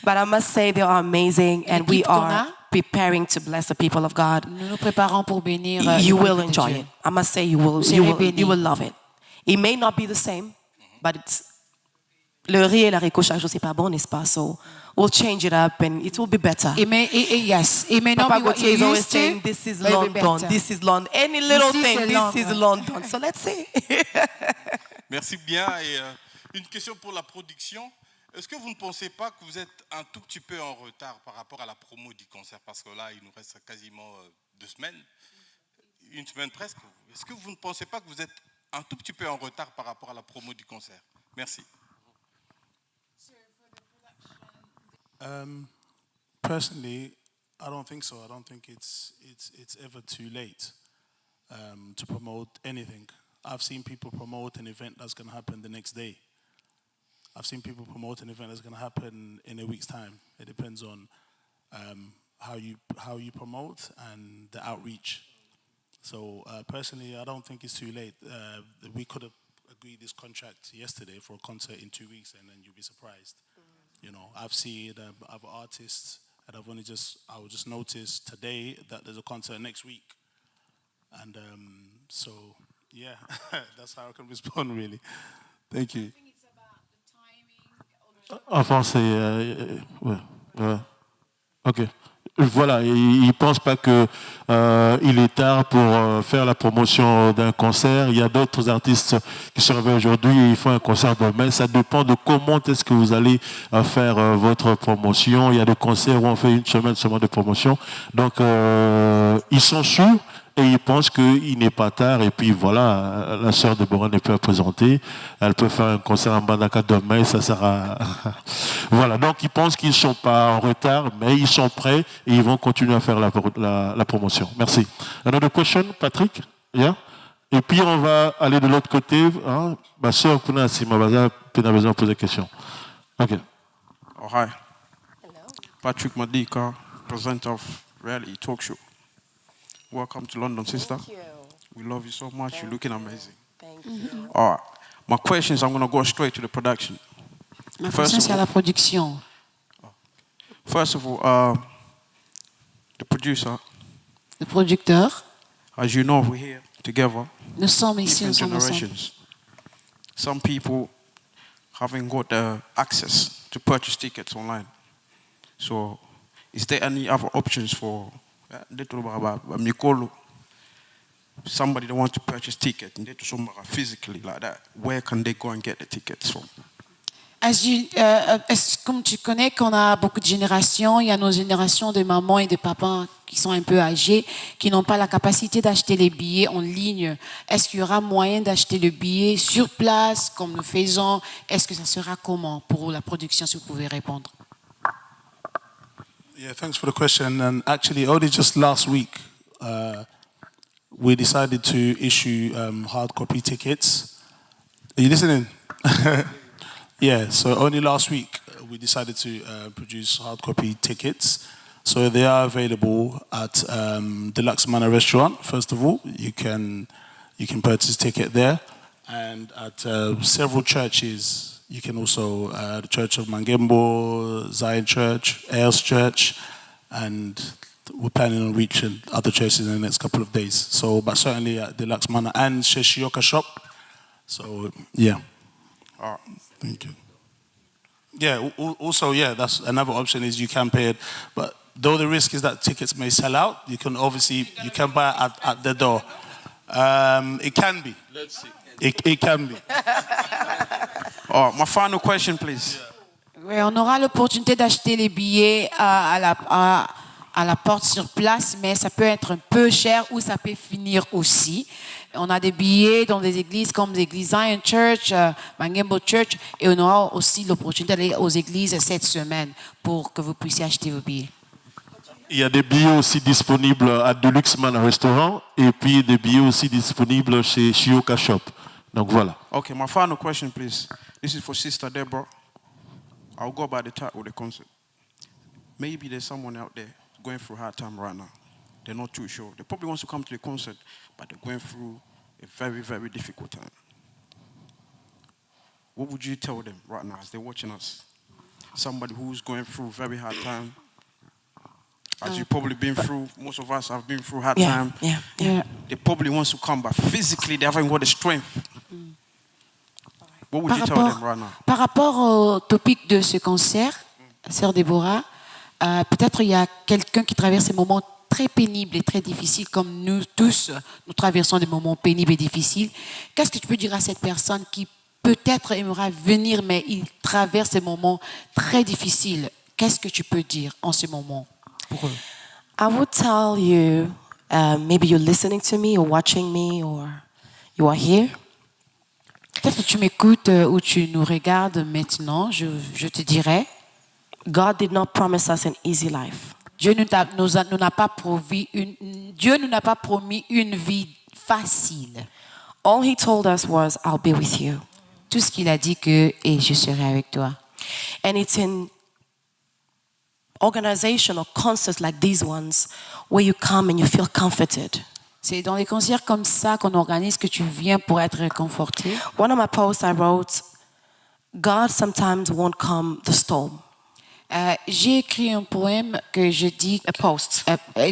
But I must say they are amazing and we are preparing to bless the people of God. Nous nous préparons pour bénir. You will enjoy it. I must say you will love it. It may not be the same, but it's le riz et la récochage c'est pas bon, n'est-ce pas? So we'll change it up and it will be better. Yes, it may not Papa be what Gauthier is you always used saying, to. this is but it'll be London, better. this is London. Any little Ici, thing, c'est this Londres. is London. So let's see. Merci bien. Et une question pour la production. Est-ce que vous ne pensez pas que vous êtes un tout petit peu en retard par rapport à la promo du concert? Parce que là, il nous reste quasiment 2 semaines, une semaine presque. Est-ce que vous ne pensez pas que vous êtes un tout petit peu en retard par rapport à la promo du concert? Merci. Personally, I don't think so. I don't think it's ever too late to promote anything. I've seen people promote an event that's going to happen the next day. I've seen people promote an event that's going to happen in a week's time. It depends on how you promote and the outreach. So personally, I don't think it's too late. We could have agreed this contract yesterday for a concert in 2 weeks, and then you'll be surprised. You know, I've seen other artists, and I will just notice today that there's a concert next week, and so yeah, that's how I can respond really. Thank you. En français, ouais. OK. Voilà, il ne pense pas qu'il est tard pour faire la promotion d'un concert. Il y a d'autres artistes qui se réveillent aujourd'hui et ils font un concert demain. Ça dépend de comment est-ce que vous allez faire votre promotion. Il y a des concerts où on fait une semaine seulement de promotion. Donc, ils sont sûrs. Et il pense qu'il n'est pas tard. Et puis voilà, la sœur Deborah n'est plus à présenter. Elle peut faire un concert en Bandaka demain. Ça sera... Voilà, donc ils pensent qu'ils ne sont pas en retard, mais ils sont prêts et ils vont continuer à faire la promotion. Merci. Another question, Patrick? Yeah? Et puis on va aller de l'autre côté. Hein? Ma soeur, si ma besoin de poser des questions. OK. Oh, hi. Patrick Madika, presenter of Reality Talk Show. Welcome to London, sister. Thank you. We love you so much. You're looking amazing. Thank you. All right. My question is, I'm going to go straight to the production. Ma question, c'est à la production. First of all, the producer, Le producteur, as you know, we're here together. nous sommes ici, nous Different sommes ensemble. generations. Some people haven't got the access to purchase tickets online. So, is there any other options for somebody that wants to purchase tickets physically like that? Where can they go and get the tickets from? Comme tu connais qu'on a beaucoup de générations, il y a nos générations de mamans et de papas qui sont un peu âgés, qui n'ont pas la capacité d'acheter les billets en ligne. Est-ce qu'il y aura moyen d'acheter le billet sur place, comme nous faisons? Est-ce que ça sera comment pour la production, si vous pouvez répondre? Yeah, thanks for the question. And actually, only just last week, we decided to issue hard copy tickets. Are you listening? Yeah, so only last week we decided to produce hard copy tickets. So they are available at Deluxe Manor Restaurant. First of all, you can purchase ticket there, and at several churches. You can also the Church of Mangembo, Zion Church, Ailes Church, and we're planning on reaching other churches in the next couple of days. So, but certainly at Deluxe Manor and Sheshioka Shop. So, yeah. Thank you. Yeah, also, yeah, that's another option is you can pay it. But though the risk is that tickets may sell out, you can buy it at the door. It can be. Let's see. It can be. Oh, my final question, please. Oui, on aura l'opportunité d'acheter les billets à la porte sur place, mais ça peut être un peu cher ou ça peut finir aussi. On a des billets dans des églises comme l'église Zion Church, Mangembo Church, et on aura aussi l'opportunité d'aller aux églises cette semaine pour que vous puissiez acheter vos billets. Il y a des billets aussi disponibles à Deluxe Manor Restaurant et puis des billets aussi disponibles chez Shioka Shop. Donc voilà. Okay, my final question, please. This is for Sister Deborah. I'll go by the title of the concert. Maybe there's someone out there going through a hard time right now. They're not too sure. They probably want to come to the concert, but they're going through a very, very difficult time. What would you tell them right now as they're watching us? Somebody who's going through a very hard time. As you've probably been through, most of us have been through hard time. Yeah. They probably want to come, but physically they haven't got the strength. What would you tell them right now? Par rapport au topic de ce concert, Sœur Deborah, peut-être il y a quelqu'un qui traverse des moments très pénibles et très difficiles, comme nous tous, nous traversons des moments pénibles et difficiles. Qu'est-ce que tu peux dire à cette personne qui peut-être aimera venir, mais il traverse des moments très difficiles? Qu'est-ce que tu peux dire en ce moment pour eux? I would tell you, maybe you're listening to me or watching me or you are here. Peut-être que tu m'écoutes ou tu nous regardes maintenant, je te dirais. God did not promise us an easy life. Dieu nous n'a pas promis une vie facile. All he told us was, I'll be with you. Tout ce qu'il a dit que et je serai avec toi. And it's in organization or concerts like these ones where you come and you feel comforted. C'est dans les concerts comme ça qu'on organise que tu viens pour être réconforté. One of my posts I wrote, God sometimes won't come the storm. J'ai écrit un poème que je dis,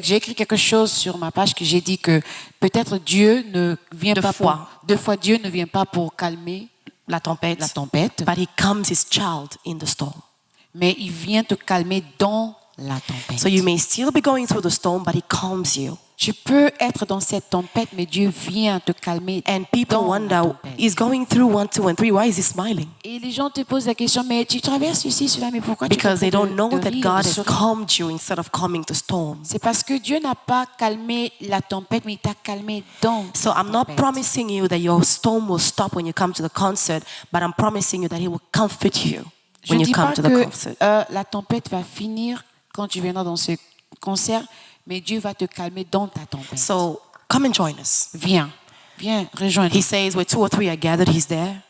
j'ai écrit quelque chose sur ma page que j'ai dit que peut-être Dieu ne vient deux fois Dieu ne vient pas pour calmer la tempête, but he calms his child in the storm. Mais il vient te calmer dans la tempête. So you may still be going through the storm, but he calms you. Tu peux être dans cette tempête, mais Dieu vient te calmer. And people wonder, he's going through 1, 2, and 3. Why is he smiling? Et les gens te posent la question, mais tu traverses ici, cela, mais pourquoi Because they don't know that rire, God has calmed you instead of calming the storm. C'est parce que Dieu n'a pas calmé la tempête, mais il t'a calmé dans. So I'm not promising you that your storm will stop when you come to the concert, but I'm promising you that he will comfort you when you come to the concert. La tempête va finir quand tu viendras dans ce concert. Mais Dieu va te calmer dans ta tempête. So come and join us. Viens. viens, rejoins-nous. He says, where 2 or 3 are gathered, he's there.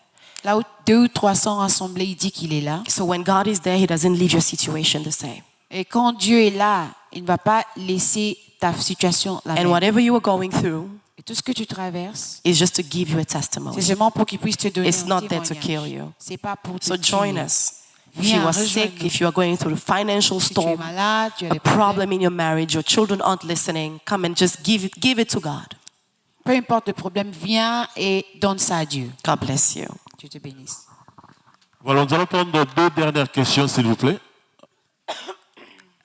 Là où 2 ou 3 sont rassemblés, il dit qu'il est là. So when God is there, he doesn't leave your situation the same. Et quand Dieu est là, il ne va pas laisser ta situation la And même. whatever you are going through Et tout ce que tu traverses, is just to give you a c'est testimony. seulement pour qu'il puisse te donner It's un not there to témoignage. kill you. C'est pas pour te So tuer. join us. If Viens, you are sick, rejoins-nous. if you are going through a financial Si tu es storm, malade, tu as a des problèmes, problem in your marriage, your children aren't listening, come and just give it to God. peu importe le problème, viens et donne ça à Dieu. God bless you. Dieu te bénisse. Voilà, nous allons prendre 2 dernières questions, s'il vous plaît.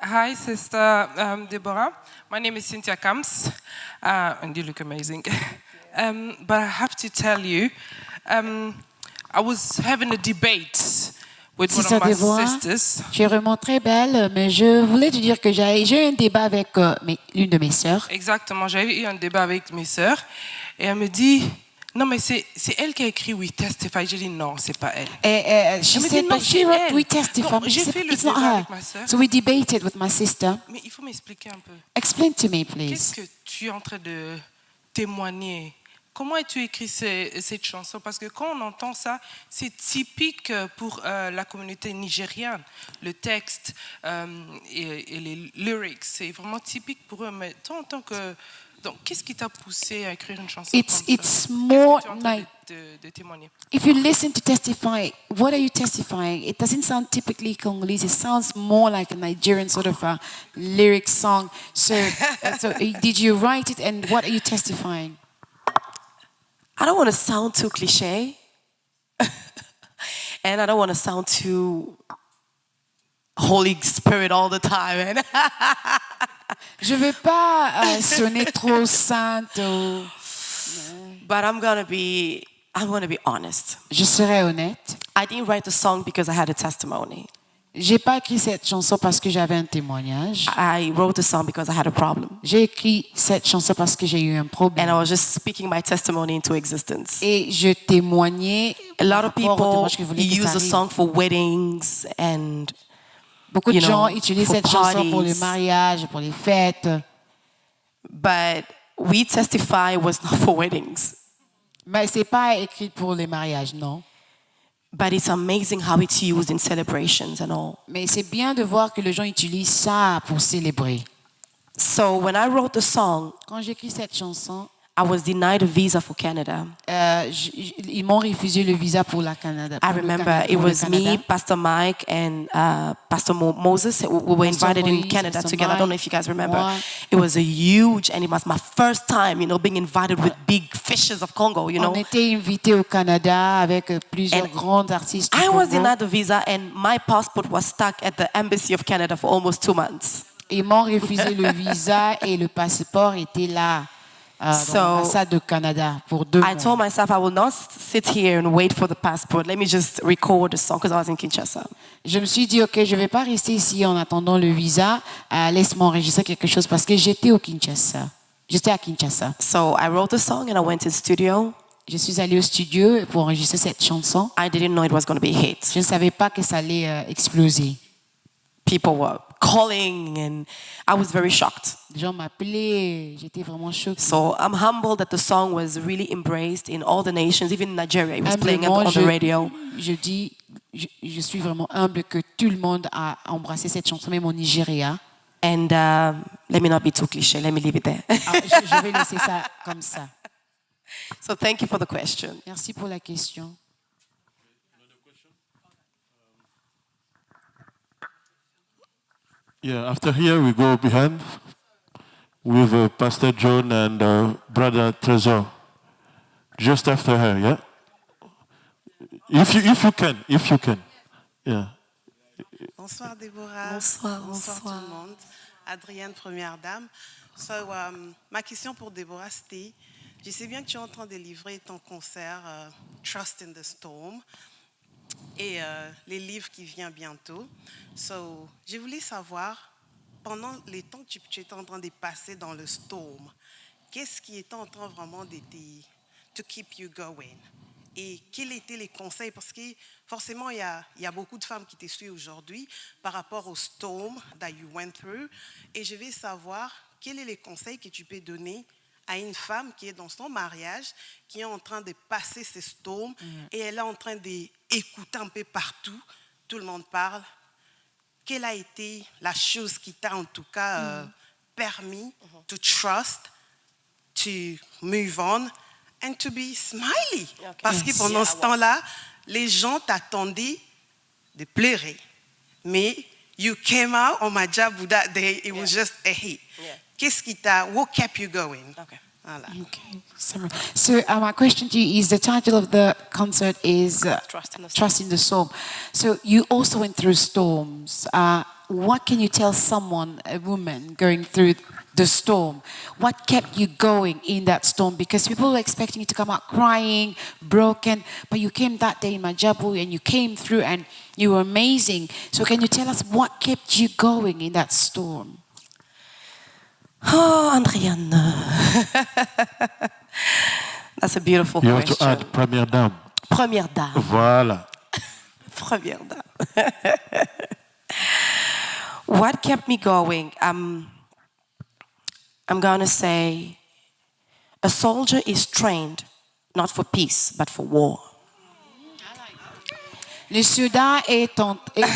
Hi, Sister Deborah. My name is Cynthia Camps, and you look amazing. But I have to tell you, I was having a debate with one Sister of my Deborah, sisters. tu es vraiment très belle, mais je voulais te dire que j'ai eu un débat avec l'une de mes sœurs. Exactement, j'avais eu un débat avec mes sœurs, et elle me dit, non mais c'est elle qui a écrit We Testify. J'ai dit non, c'est pas elle. She Elle me dit, said, non, but she c'est wrote elle. We Testify. Non, She j'ai said, fait le it's not débat her. avec ma sœur. So we debated with my sister. Mais il faut m'expliquer un peu. Explain to me, Qu'est-ce please. que tu es en train de témoigner? Comment as-tu écrit cette chanson? Parce que quand on entend ça, c'est typique pour la communauté nigériane. Le texte et les lyrics, c'est vraiment typique pour eux. Mais toi, en tant que... Donc, qu'est-ce qui t'a poussé à écrire une chanson comme ça? It's more Qu'est-ce que tu es en train like, de témoigner? if you listen to Testify, what are you testifying? It doesn't sound typically Congolese. It sounds more like a Nigerian sort of a lyric song. So did you write it, and what are you testifying? I don't want to sound too cliche, and I don't want to sound too Holy Spirit all the time. Je veux pas sonner trop sainte. But I'm gonna be honest. Je serai honnête. I didn't write the song because I had a testimony. J'ai pas écrit cette chanson parce que j'avais un témoignage. I wrote the song because I had a problem. J'ai écrit cette chanson parce que j'ai eu un problème. And I was just speaking my testimony into existence. Et je témoignais. A lot of par rapport au people témoignage que je voulais que ça use the arrive. song for weddings and Beaucoup de you know, gens utilisent for cette chanson pour les parties. mariages, pour les fêtes. But We Testify was not for weddings. Mais c'est pas écrit pour les mariages, non. But it's amazing how it's used in celebrations and all. Mais c'est bien de voir que les gens utilisent ça pour célébrer. So when I wrote the song, Quand j'écris cette chanson, I was denied a visa for Canada. ils m'ont refusé le visa pour la Canada. I remember it was me, Pastor Mike, and Pastor Moses. We were Pastor invited in Moïse, Canada Pastor together. I don't know Mike, if you guys remember. moi. It was a huge, and it was my first time, being invited with big fishes of Congo, On était invités au Canada avec plusieurs grands artistes. du I was Congo. denied the visa, and my passport was stuck at the embassy of Canada for almost 2 months. Ils m'ont refusé le visa et le passeport était là. Dans l'ambassade du Canada pour 2 mois. I told myself I will not sit here and wait for the passport. Let me just record the song because I was in Kinshasa. Je me suis dit, ok, je ne vais pas rester ici en attendant le visa. Laisse-moi enregistrer quelque chose parce que j'étais au Kinshasa. J'étais à Kinshasa. So I wrote the song and I went in studio. Je suis allée au studio pour enregistrer cette chanson. I didn't know it was going to be a hit. Je ne savais pas que ça allait exploser. People were calling and I was very shocked. Les gens m'appelaient, j'étais vraiment choquée. So I'm humbled that the song was really embraced in all the nations, even in Nigeria. It was playing Humblement, on the radio. Je suis vraiment humble que tout le monde a embrassé cette chanson, même au Nigeria. And let me not be too cliché. Let me leave it there. Je vais laisser ça comme ça. So thank you for the question. Merci pour la question. Yeah, after here we go behind with Pastor John and Brother Trésor. Just after her, yeah? If you can. Yeah. Bonsoir Deborah. Bonsoir tout le monde. Adrienne, première dame. So, ma question pour Deborah, c'était, je sais bien que tu es en train de livrer ton concert Trust in the Storm et les livres qui viennent bientôt. So, je voulais savoir, pendant les temps que tu étais en train de passer dans le storm, qu'est-ce qui était en train vraiment de to keep you going? Et quels étaient les conseils? Parce que forcément, il y a beaucoup de femmes qui te suivent aujourd'hui par rapport au storm that you went through. Et je vais savoir quels sont les conseils que tu peux donner à une femme qui est dans son mariage, qui est en train de passer ses storms et elle est en train d'écouter un peu partout. Tout le monde parle. Quelle a été la chose qui t'a en tout cas permis to trust, to move on and to be smiley? Parce que pendant ce temps-là, les gens t'attendaient de pleurer. Mais you came out on my job that day, it was just a hit. Qu'est-ce qui t'a, what kept you going? Voilà. Okay. So my question to you is, the title of the concert is Trust in the Storm. So you also went through storms. What can you tell someone, a woman going through the storm? What kept you going in that storm? Because people were expecting you to come out crying, broken, but you came that day in Majabu and you came through and you were amazing. So can you tell us what kept you going in that storm? Oh, Andriane. That's a beautiful You question. have to add première dame. Première dame. Voilà. Première dame. What kept me going? I'm going to say a soldier is trained not for peace, but for war. Le soldat est entraîné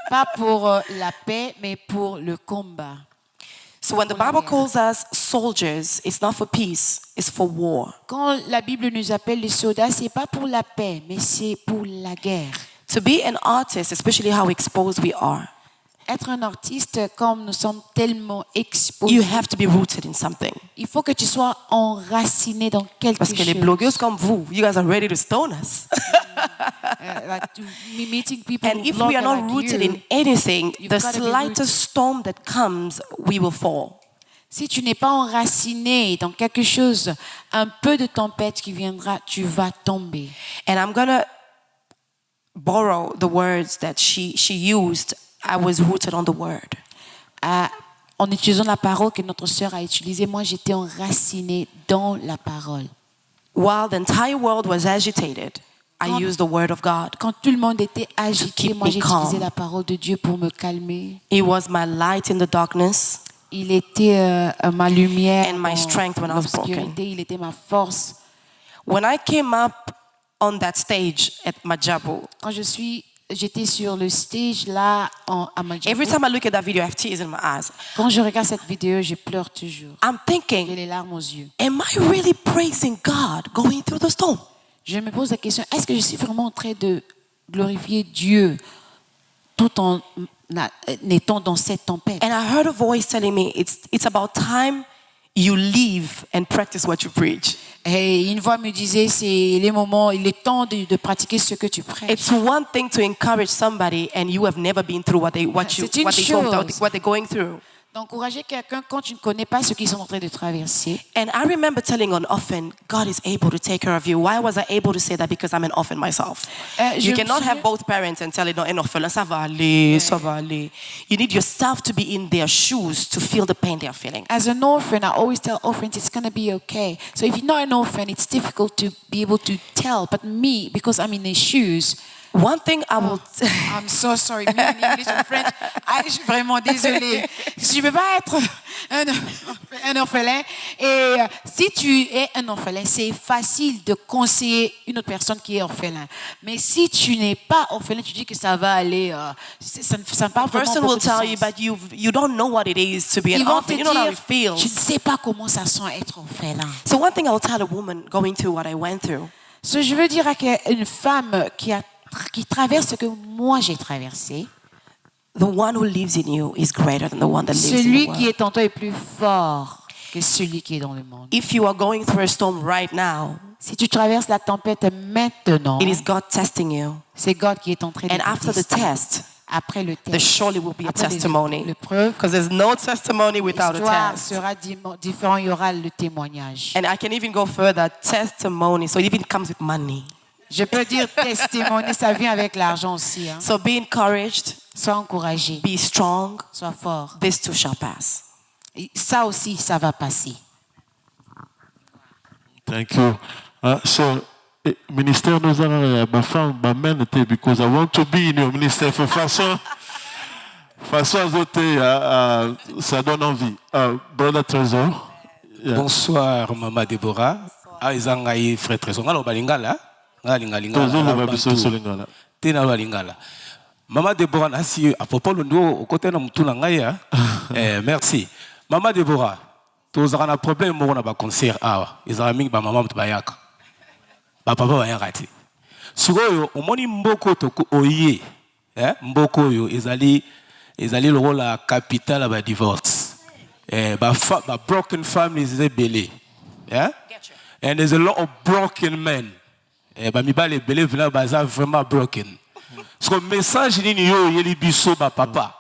pas pour la paix, mais pour le combat. So when the Bible calls us soldiers, it's not for peace, it's for war. Quand la Bible nous appelle les soldats, c'est pas pour la paix, mais c'est pour la guerre. To be an artist, especially how exposed we are, Être un artiste, comme nous sommes tellement exposés, you have to be rooted in something. il faut que tu sois enraciné dans quelque Parce que chose. les blogueuses comme vous, you guys are ready to stone us. Meeting people And who if blog we are not like rooted you, in anything, you've the gotta be slightest rooted. storm that comes, we will fall. Si tu n'es pas enraciné dans quelque chose, un peu de tempête qui viendra, tu vas tomber. And I'm going to borrow the words that she used. I was rooted on the word. En utilisant la parole que notre sœur a utilisée, moi j'étais enracinée dans la parole. While the entire world was agitated, I used the word of God. Quand tout le monde était agité, keep moi me j'ai calm. utilisé la parole de Dieu pour me calmer. It was my light in the darkness. Il était ma lumière And my strength when I dans was broken. l'obscurité, il était ma force. When I came up on that stage at Majabu, Quand j'étais sur le stage là à Majabu, every time I look at that video, I have tears in my eyes. quand je regarde cette vidéo, je pleure toujours. I'm J'ai thinking, les larmes aux yeux. am I really praising God going through the storm? Je me pose la question, est-ce que je suis vraiment en train de glorifier Dieu tout en étant dans cette tempête? And I heard a voice telling me, it's about time you live and practice what you preach. Et une voix me disait, c'est les moments, il est temps de pratiquer ce que tu prêches. It's one thing to encourage somebody and you have never been through what they're going through. D'encourager quelqu'un quand tu ne connais pas ce qu'ils sont en train de traverser. And I remember telling an orphan, God is able to take care of you. Why was I able to say that? Because I'm an orphan myself. You cannot have both parents and tell an orphan, ça va aller, ça va aller. You need yourself to be in their shoes to feel the pain they are feeling. As an orphan, I always tell orphans it's going to be okay. So if you're not an orphan, it's difficult to be able to tell. But me, because I'm in their shoes, one thing I will... I'm so sorry. Me in English and French. Je suis vraiment désolée. Je ne peux pas être un orphelin. Et si tu es un orphelin, c'est facile de conseiller une autre personne qui est orphelin. Mais si tu n'es pas orphelin, tu dis que ça va aller. Ça ne parle vraiment person will tell you, but you don't know what it is to be an orphan. You don't know how it feels. Tu ne sais pas comment ça sent être orphelin. So one thing I will tell a woman going through what I went through. So je veux dire à une femme qui traverse ce que moi j'ai traversé. The one who lives in you is greater than the one that lives in the Celui world. qui est en toi est plus fort que celui qui est dans le monde. If you are going through a storm right now, si tu traverses la tempête maintenant, it is God testing you. C'est God qui est en train de And te after the tester. test, après le test, there surely will be a après testimony. l'épreuve, Because there's no testimony without a l'histoire test. sera différente, il y aura le témoignage. And I can even go further, testimony. So it even comes with money. Je peux dire testimony, ça vient avec l'argent aussi. Hein. So be encouraged. Sois encouragé. Be strong. Sois fort. This too shall pass. Et ça aussi, ça va passer. Thank you. So, ministère nous a ma femme m'amène because I want to be in your ministère for façon azoté, ça donne envie. Brother Trésor. Yeah. Bonsoir, Maman Deborah. Aizangai frère Trésor. Ngalo balingala. Lingala. Tina balingala. Maman Deborah, nasi à propos de nous, au côté de Mutuna Ngaya. Merci. Maman Deborah, tu as un problème, on a un concert. Ils ont mis ma maman bayaka. Papa bayaka. Sugoyo, omoni mboko toko oye. Mboko yo, ezali le rôle la capitale ba divorce. Ba broken families is belé. And there's a lot of broken men. Ba mi ba le belé vina baza vraiment broken. So message ni yo yeli biso ba papa.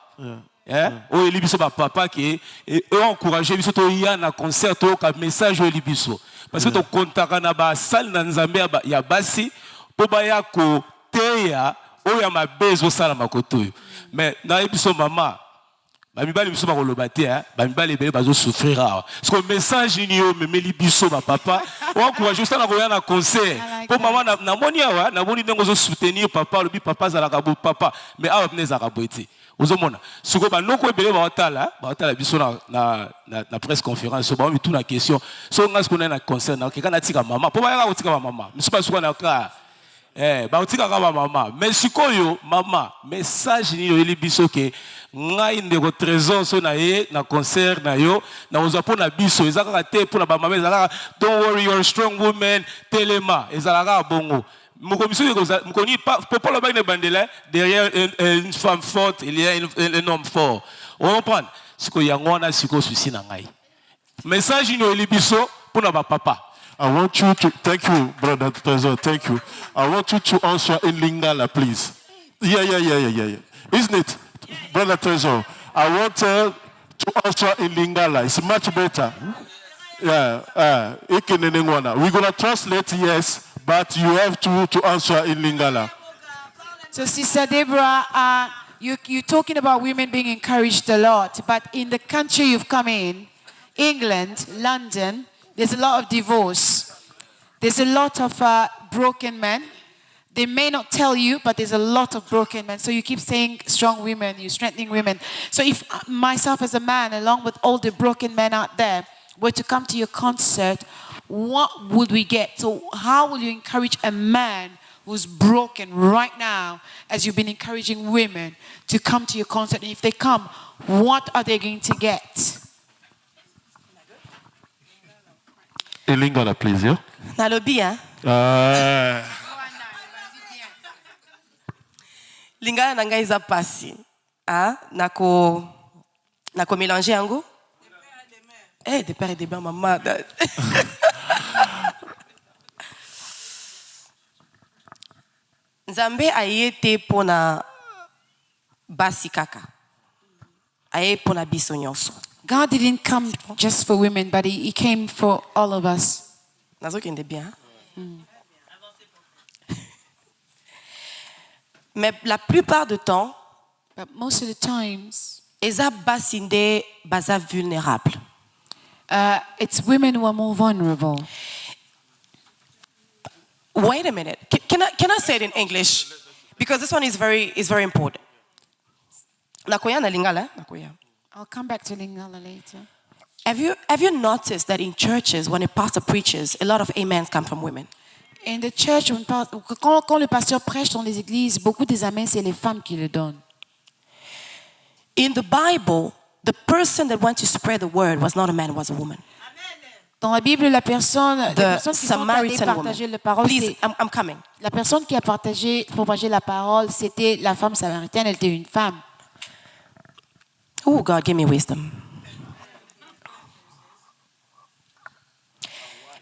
O yeli biso ba papa qui encourager biso to ya na concert to ka message yeli biso. Parce que to kontaka na ba salle na Nzambe ya basi po ba ya ko teya o ya mabezo sala makoto. Mais na biso mama ba mi ba le biso ba koloba te ba mi ba le belé bazo souffrir. Parce que message ni yo me meli biso ba papa o encourager ça na ko ya na concert. Po maman na moni awa na moni ndengo zo soutenir papa lobi papa za la kabo papa mais awa pneza ka boiti. Ozomona suko ba noko ebele ba otala biso na presse conférence so ba mi tout na question so ngas ko na concert na keka na tika mama po ba ya ko tika mama miso ba suko na ka ba otika ka mama mais sikoyo mama message ni yo eli biso ke ngai ndeko trésor so na ye na concert na yo na oza po na biso ezaka te po na ba mama ezaka don't worry you're a strong woman telema ezaka bongo mukoni popolo ba ne bandela derrière une femme forte il y a un homme fort on comprend siko yango na siko susi na ngai message ni yo eli biso po na ba papa. I want you to, thank you, Brother Trésor, thank you. I want you to answer in Lingala, please. Yeah. Isn't it, Brother Trésor? I want to answer in Lingala. It's much better. Yeah. We're going to translate, yes, but you have to answer in Lingala. So, Sister Deborah, you're talking about women being encouraged a lot, but in the country you've come in, England, London, there's a lot of divorce. There's a lot of broken men. They may not tell you, but there's a lot of broken men. So you keep saying strong women, you're strengthening women. So if myself as a man, along with all the broken men out there, were to come to your concert, what would we get? So how will you encourage a man who's broken right now, as you've been encouraging women to come to your concert? And if they come, what are they going to get? In Lingala, please, yeah? Na lobby, hein? Lingala nanga iza pasi. Nako mélanger yango? De père et de mère, maman. Nzambe ayete pona basi kaka. Aye pona biso nyonso. God didn't come just for women, but he came for all of us. Mais la plupart du temps, but most of the times, eza basinde baza vulnérable. It's women who are more vulnerable. Wait a minute. Can I say it in English? Because this one is very important. Nakoya na lingala, nakoya. I'll come back to Lingala later. Have you noticed that in churches, when a pastor preaches, a lot of amens come from women? In the church, quand le pasteur prêche dans les églises, beaucoup des amens, c'est les femmes qui le donnent. In the Bible, the person that went to spread the word was not a man, it was a woman. Dans la Bible, la personne qui sont allées partager la parole, please, I'm coming. La personne qui a propagé la parole, c'était la femme samaritaine, elle était une femme. Oh, God, give me wisdom.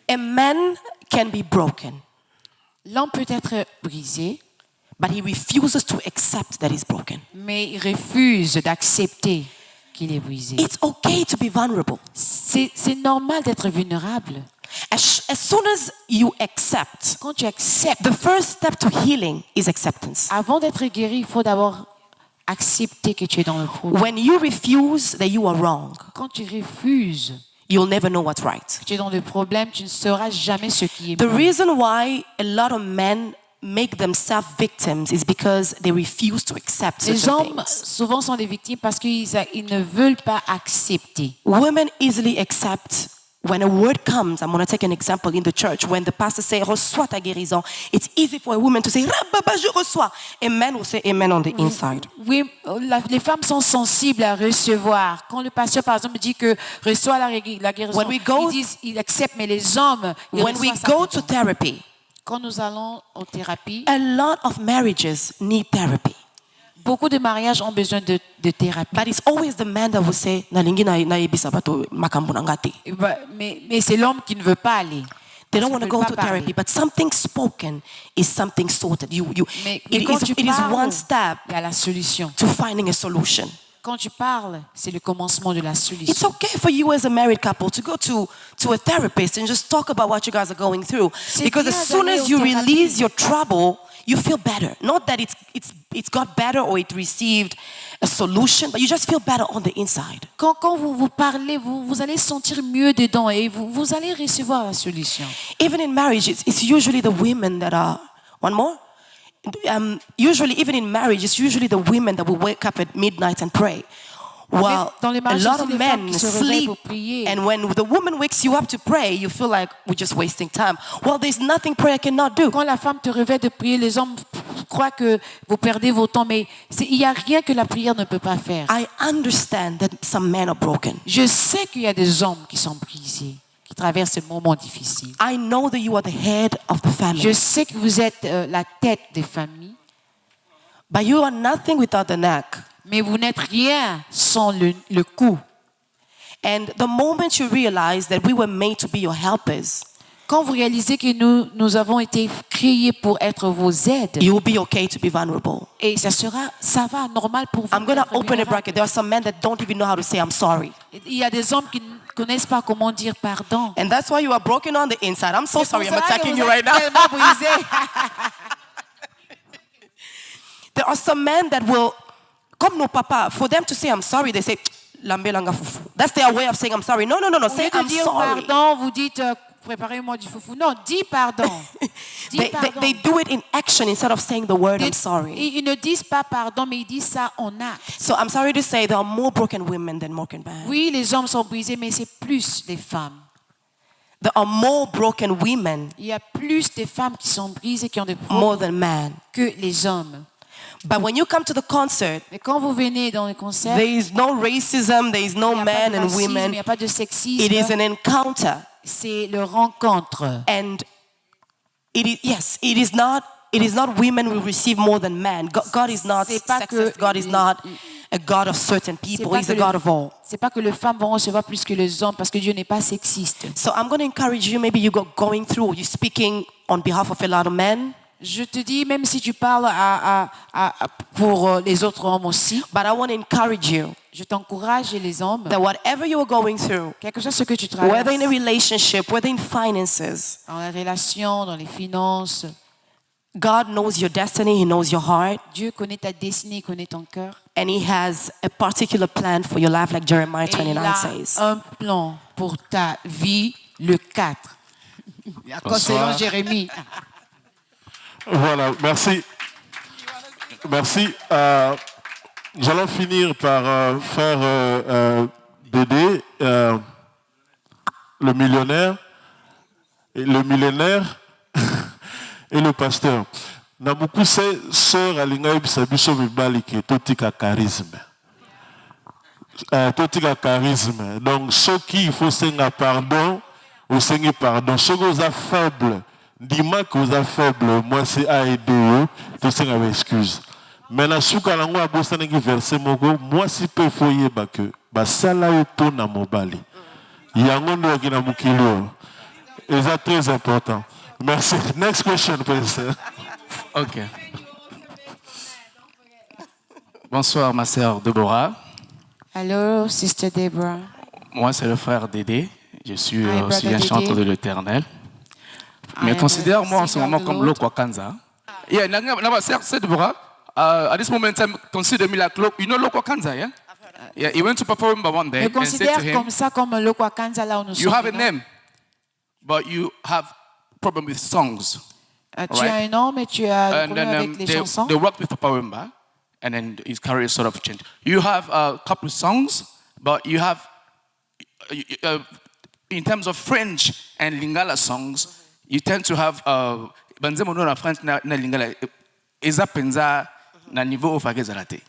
A man can be broken. L'homme peut être brisé, but he refuses to accept that he's broken. Mais il refuse d'accepter qu'il est brisé. It's okay to be vulnerable. C'est normal d'être vulnérable. As soon as you accept, quand tu acceptes, the first step to healing is acceptance. Avant d'être guéri, il faut d'abord accepter que tu es dans le problème. When you refuse that you are wrong, quand tu refuses, you'll never know what's right. Tu es dans le problème, tu ne sauras jamais ce qui est The bon. reason why a lot of men make themselves victims is because they refuse to accept Les certain hommes things. souvent sont des victimes parce qu'ils ne veulent pas accepter. Women easily accept when a word comes. I'm going to take an example in the church. When the pastor says, reçois ta guérison, it's easy for a woman to say, Rababa, je reçois. A man will say amen on the inside. Oui, les femmes sont sensibles à recevoir. Quand le pasteur, par exemple, dit que reçois la guérison, ils acceptent, mais les hommes, when we go to therapy, quand nous allons en thérapie, a lot of marriages need therapy. Beaucoup de mariages ont besoin de thérapie. But it's always the man that will say, mais c'est l'homme qui ne veut pas aller. They don't want to go to therapy, but something spoken is something sorted. It is one step to finding a solution. Quand tu parles, c'est le commencement de la solution. It's okay for you as a married couple to go to a therapist and just talk about what you guys are going through. Because as soon as you release your trouble, you feel better. Not that it's got better or it received a solution, but you just feel better on the inside. Quand vous parlez, vous allez sentir mieux dedans et vous allez recevoir la solution. Even in marriage, it's usually the women that are... One more? Usually, even in marriage, it's usually the women that will wake up at midnight and pray. Well, a lot of men sleep, and when the woman wakes you up to pray, you feel like we're just wasting time. Well, there's nothing prayer cannot do. Quand la femme te réveille de prier, les hommes croient que vous perdez votre temps, mais il n'y a rien que la prière ne peut pas faire. I understand that some men are broken. Je sais qu'il y a des hommes qui sont brisés, qui traversent ce moment difficile. I know that you are the head of the family. Je sais que vous êtes la tête des familles. But you are nothing without the neck. Mais vous n'êtes rien sans le cou. And the moment you realize that we were made to be your helpers, quand vous réalisez que nous avons été créés pour être vos aides, you will be okay to be vulnerable. Et ça va normal pour vous. I'm going to open a bracket. There are some men that don't even know how to say I'm sorry. Il y a des hommes qui ne connaissent pas comment dire pardon. And that's why you are broken on the inside. I'm so sorry. I'm attacking you right now. There are some men that will, comme nos papas, for them to say I'm sorry, they say, Lambelanga fufu. That's their way of saying I'm sorry. No. Say I'm sorry. Pardon, vous dites, préparez-moi du foufou. Non, dis pardon. They do it in action instead of saying the word I'm sorry. Ils ne disent pas pardon, mais ils disent ça en acte. So I'm sorry to say there are more broken women than broken men. Oui, les hommes sont brisés, mais c'est plus les femmes. There are more broken women. Il y a plus de femmes qui sont brisées, qui ont des problèmes more than men. Que les hommes. But when you come to the concert, mais quand vous venez dans le concert, there is no racism, there is no men and women. Il n'y a pas de sexisme. It is an encounter. C'est le rencontre. And it is not women will receive more than men. God is not sexist. God is not a God of certain people. He's a God of all. C'est pas que les femmes vont recevoir plus que les hommes parce que Dieu n'est pas sexiste. So I'm going to encourage you, maybe you're going through, you're speaking on behalf of a lot of men. Je te dis, même si tu parles pour les autres hommes aussi, but I want to encourage you. Je t'encourage les hommes. That whatever you are going through, quelque chose ce que tu traverses, whether in a relationship, whether in finances, dans la relation, dans les finances, God knows your destiny. He knows your heart. Dieu connaît ta destinée, il connaît ton cœur. And He has a particular plan for your life, like Jeremiah 29 says. Un plan pour ta vie, le 4. Selon Jérémie. Voilà, merci. Merci. Nous allons finir par faire Dédé, le millionnaire, et le millénaire et le pasteur. Na beaucoup c'est sœur alinga bisabiso mibali qui totika charisme. Totika charisme. Donc ceux qui il faut senga pardon, ou senga pardon. Ceux qui sont faibles. Dis-moi que vous êtes faible, moi c'est A&D, tout ça avec excuse. Mais na souka lango abosana ki verset moko, moi si peu foyer ba que ba sala yo to na mobali. Yango ndo ki na mukilo. Et c'est très important. Merci. Next question, please. OK. Bonsoir ma sœur Deborah. Hello, sister Deborah. Moi c'est le frère Dédé. Je suis aussi un chanteur de l'Éternel. Mais considère-moi en ce moment comme Lokwa Kanza. Yeah, Deborah, at this moment in time, consider me like you know Lokwa Kanza, yeah? Yeah, he went to Papa Wimba one day and said to him, comme ça, comme Lokwa Kanza, là où nous you have a name, but you have problem with songs. Tu as un nom, mais tu as un problème avec les chansons. They worked with Papa Wemba, and then his career sort of changed. You have a couple of songs, but you have, in terms of French and Lingala songs, you tend to have banzemo na French na Lingala eza penza na niveau ofagezalate.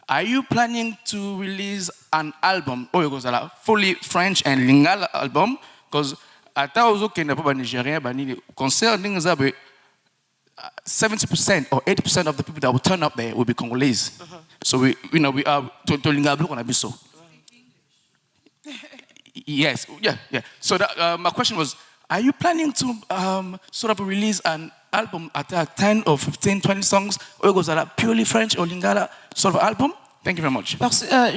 Are you planning to release an album oyogozala fully French and Lingala album? Because ata ozo kenda pa Nigerian banini concert ninga 70% or 80% of the people that will turn up there will be Congolese. So we are to Lingala on abiso. Yes, yeah. So that, my question was, are you planning to sort of release an album at 10 or 15, 20 songs, or goes that purely French or Lingala sort of album? Thank you very much.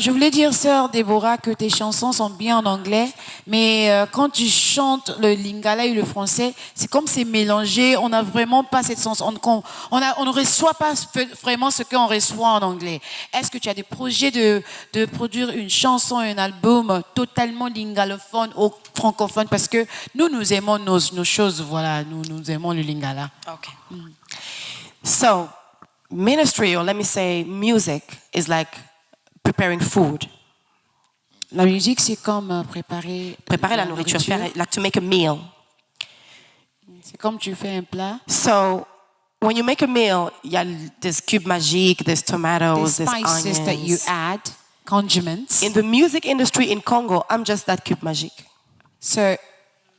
Je voulais dire, sœur Deborah, que tes chansons sont bien en anglais, mais quand tu chantes le lingala et le français, c'est comme c'est mélangé, on n'a vraiment pas cette sens, on ne reçoit pas vraiment ce qu'on reçoit en anglais. Est-ce que tu as des projets de produire une chanson, un album totalement lingalophone ou francophone? Parce que nous aimons nos choses, voilà, nous aimons le lingala. Okay. So, ministry, or let me say music, is like preparing food. La musique, c'est comme préparer la nourriture, like to make a meal. C'est comme tu fais un plat. So, when you make a meal, there's cube magique, there's tomatoes, there's spices onions. that you add, condiments. In the music industry in Congo, I'm just that cube magique. So,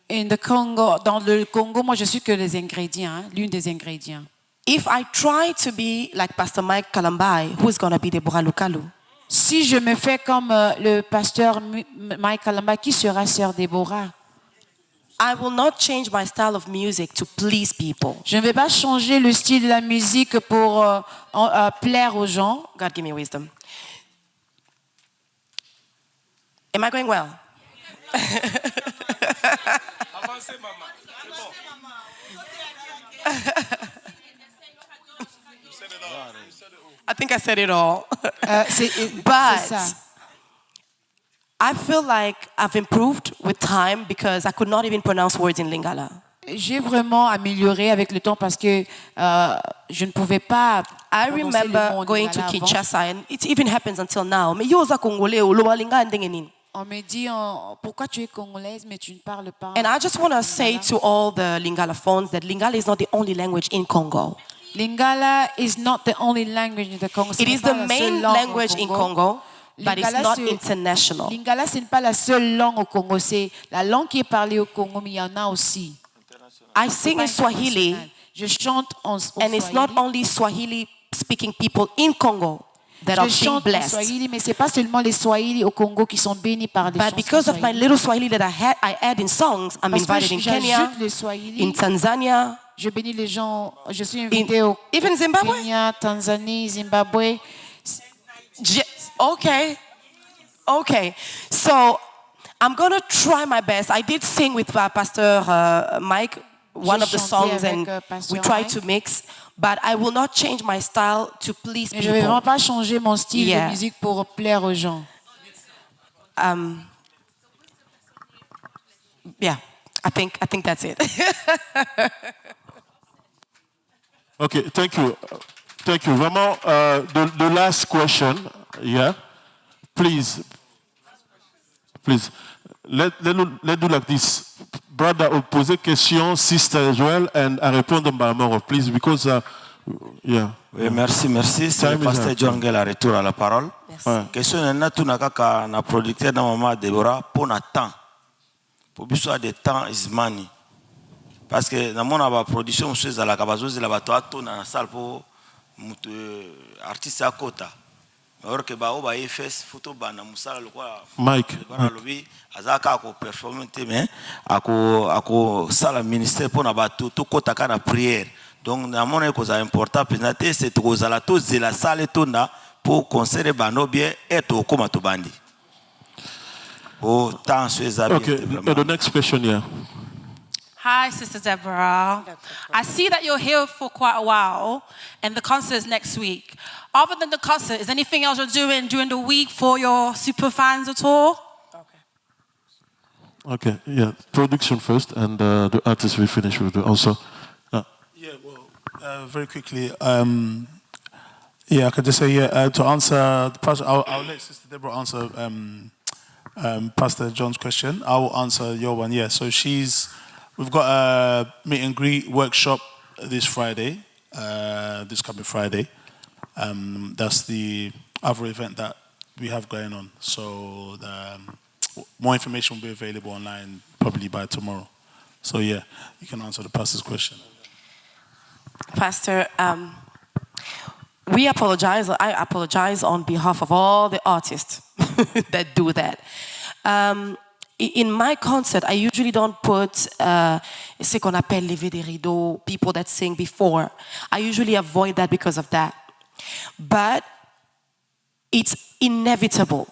in the Congo, dans le Congo, moi, je suis que les ingrédients, l'une des ingrédients. If I try to be like Pastor Mike Kalambai, who is going to be Deborah Lukalu? Si je me fais comme le pasteur Mike Kalambai, qui sera sœur Deborah? I will not change my style of music to please people. Je ne vais pas changer le style de la musique pour plaire aux gens. God give me wisdom. Am I going well? I think I said it all. But I feel like I've improved with time because I could not even pronounce words in Lingala. J'ai vraiment amélioré avec le temps parce que je ne pouvais pas. I remember going to Kinshasa, and it even happens until now. Mais yo za Congolais o lo linga ndengenin. On me dit pourquoi tu es congolaise mais tu ne parles pas. And I just want to say to all the Lingala phones that Lingala is not the only language in Congo. Lingala is not the only language in the Congo. It is the main language in Congo, but it's not international. Lingala, ce n'est pas la seule langue au Congo, c'est la langue qui est parlée au Congo, mais il y en a aussi. I sing in Swahili, je chante en Swahili. And it's not only Swahili-speaking people in Congo that are being blessed. Swahili, mais c'est pas seulement les Swahili au Congo qui sont bénis par des chansons. But because of my little Swahili that I add in songs, I'm invited in Kenya, in Tanzania. Je bénis les gens. Je suis invité au even Zimbabwe? Kenya, Tanzanie, Zimbabwe. Okay. So I'm going to try my best. I did sing with Pastor Mike one of the songs, and we tried to mix. But I will not change my style to please people. Je vais vraiment pas changer mon style de musique pour plaire aux gens. Yeah, I think that's it. Okay, thank you. Vraiment, the last question, yeah. Please, let do like this. Brother, poser question, sister Joel, and I répondre by more, please, because, yeah. Oui, merci. C'est le pasteur John Gell à retour à la parole. Question est tout nakaka na producteur na maman Deborah pour na temps. Pour biso de temps is money. Parce que dans mon production monsieur za la kabazozi la bato ato na salle pour artiste à kota. Alors que ba o ba FS photo ba na musala lokwa Mike ba lobi azaka ko performance mais ako sala ministère pour na bato to kota kana prière. Donc na mon ko za important présenter c'est to za la to zela salle to na pour concert bano bien et to koma to bandi. Oh, okay, the next question here. Hi, Sister Deborah. I see that you're here for quite a while, and the concert is next week. Other than the concert, is there anything else you're doing during the week for your super fans at all? Okay, yeah. Production first, and the artist will finish with the answer. Yeah, well, Very quickly. Yeah, I could just say, to answer the pastor, I'll let Sister Deborah answer Pastor John's question. I will answer your one. Yeah, so we've got a meet and greet workshop this Friday, this coming Friday. That's the other event that we have going on. So more information will be available online probably by tomorrow. So yeah, you can answer the pastor's question. Pastor, I apologize on behalf of all the artists that do that. In my concert, I usually don't put ce qu'on appelle lever des rideaux, people that sing before. I usually avoid that because of that. But it's inevitable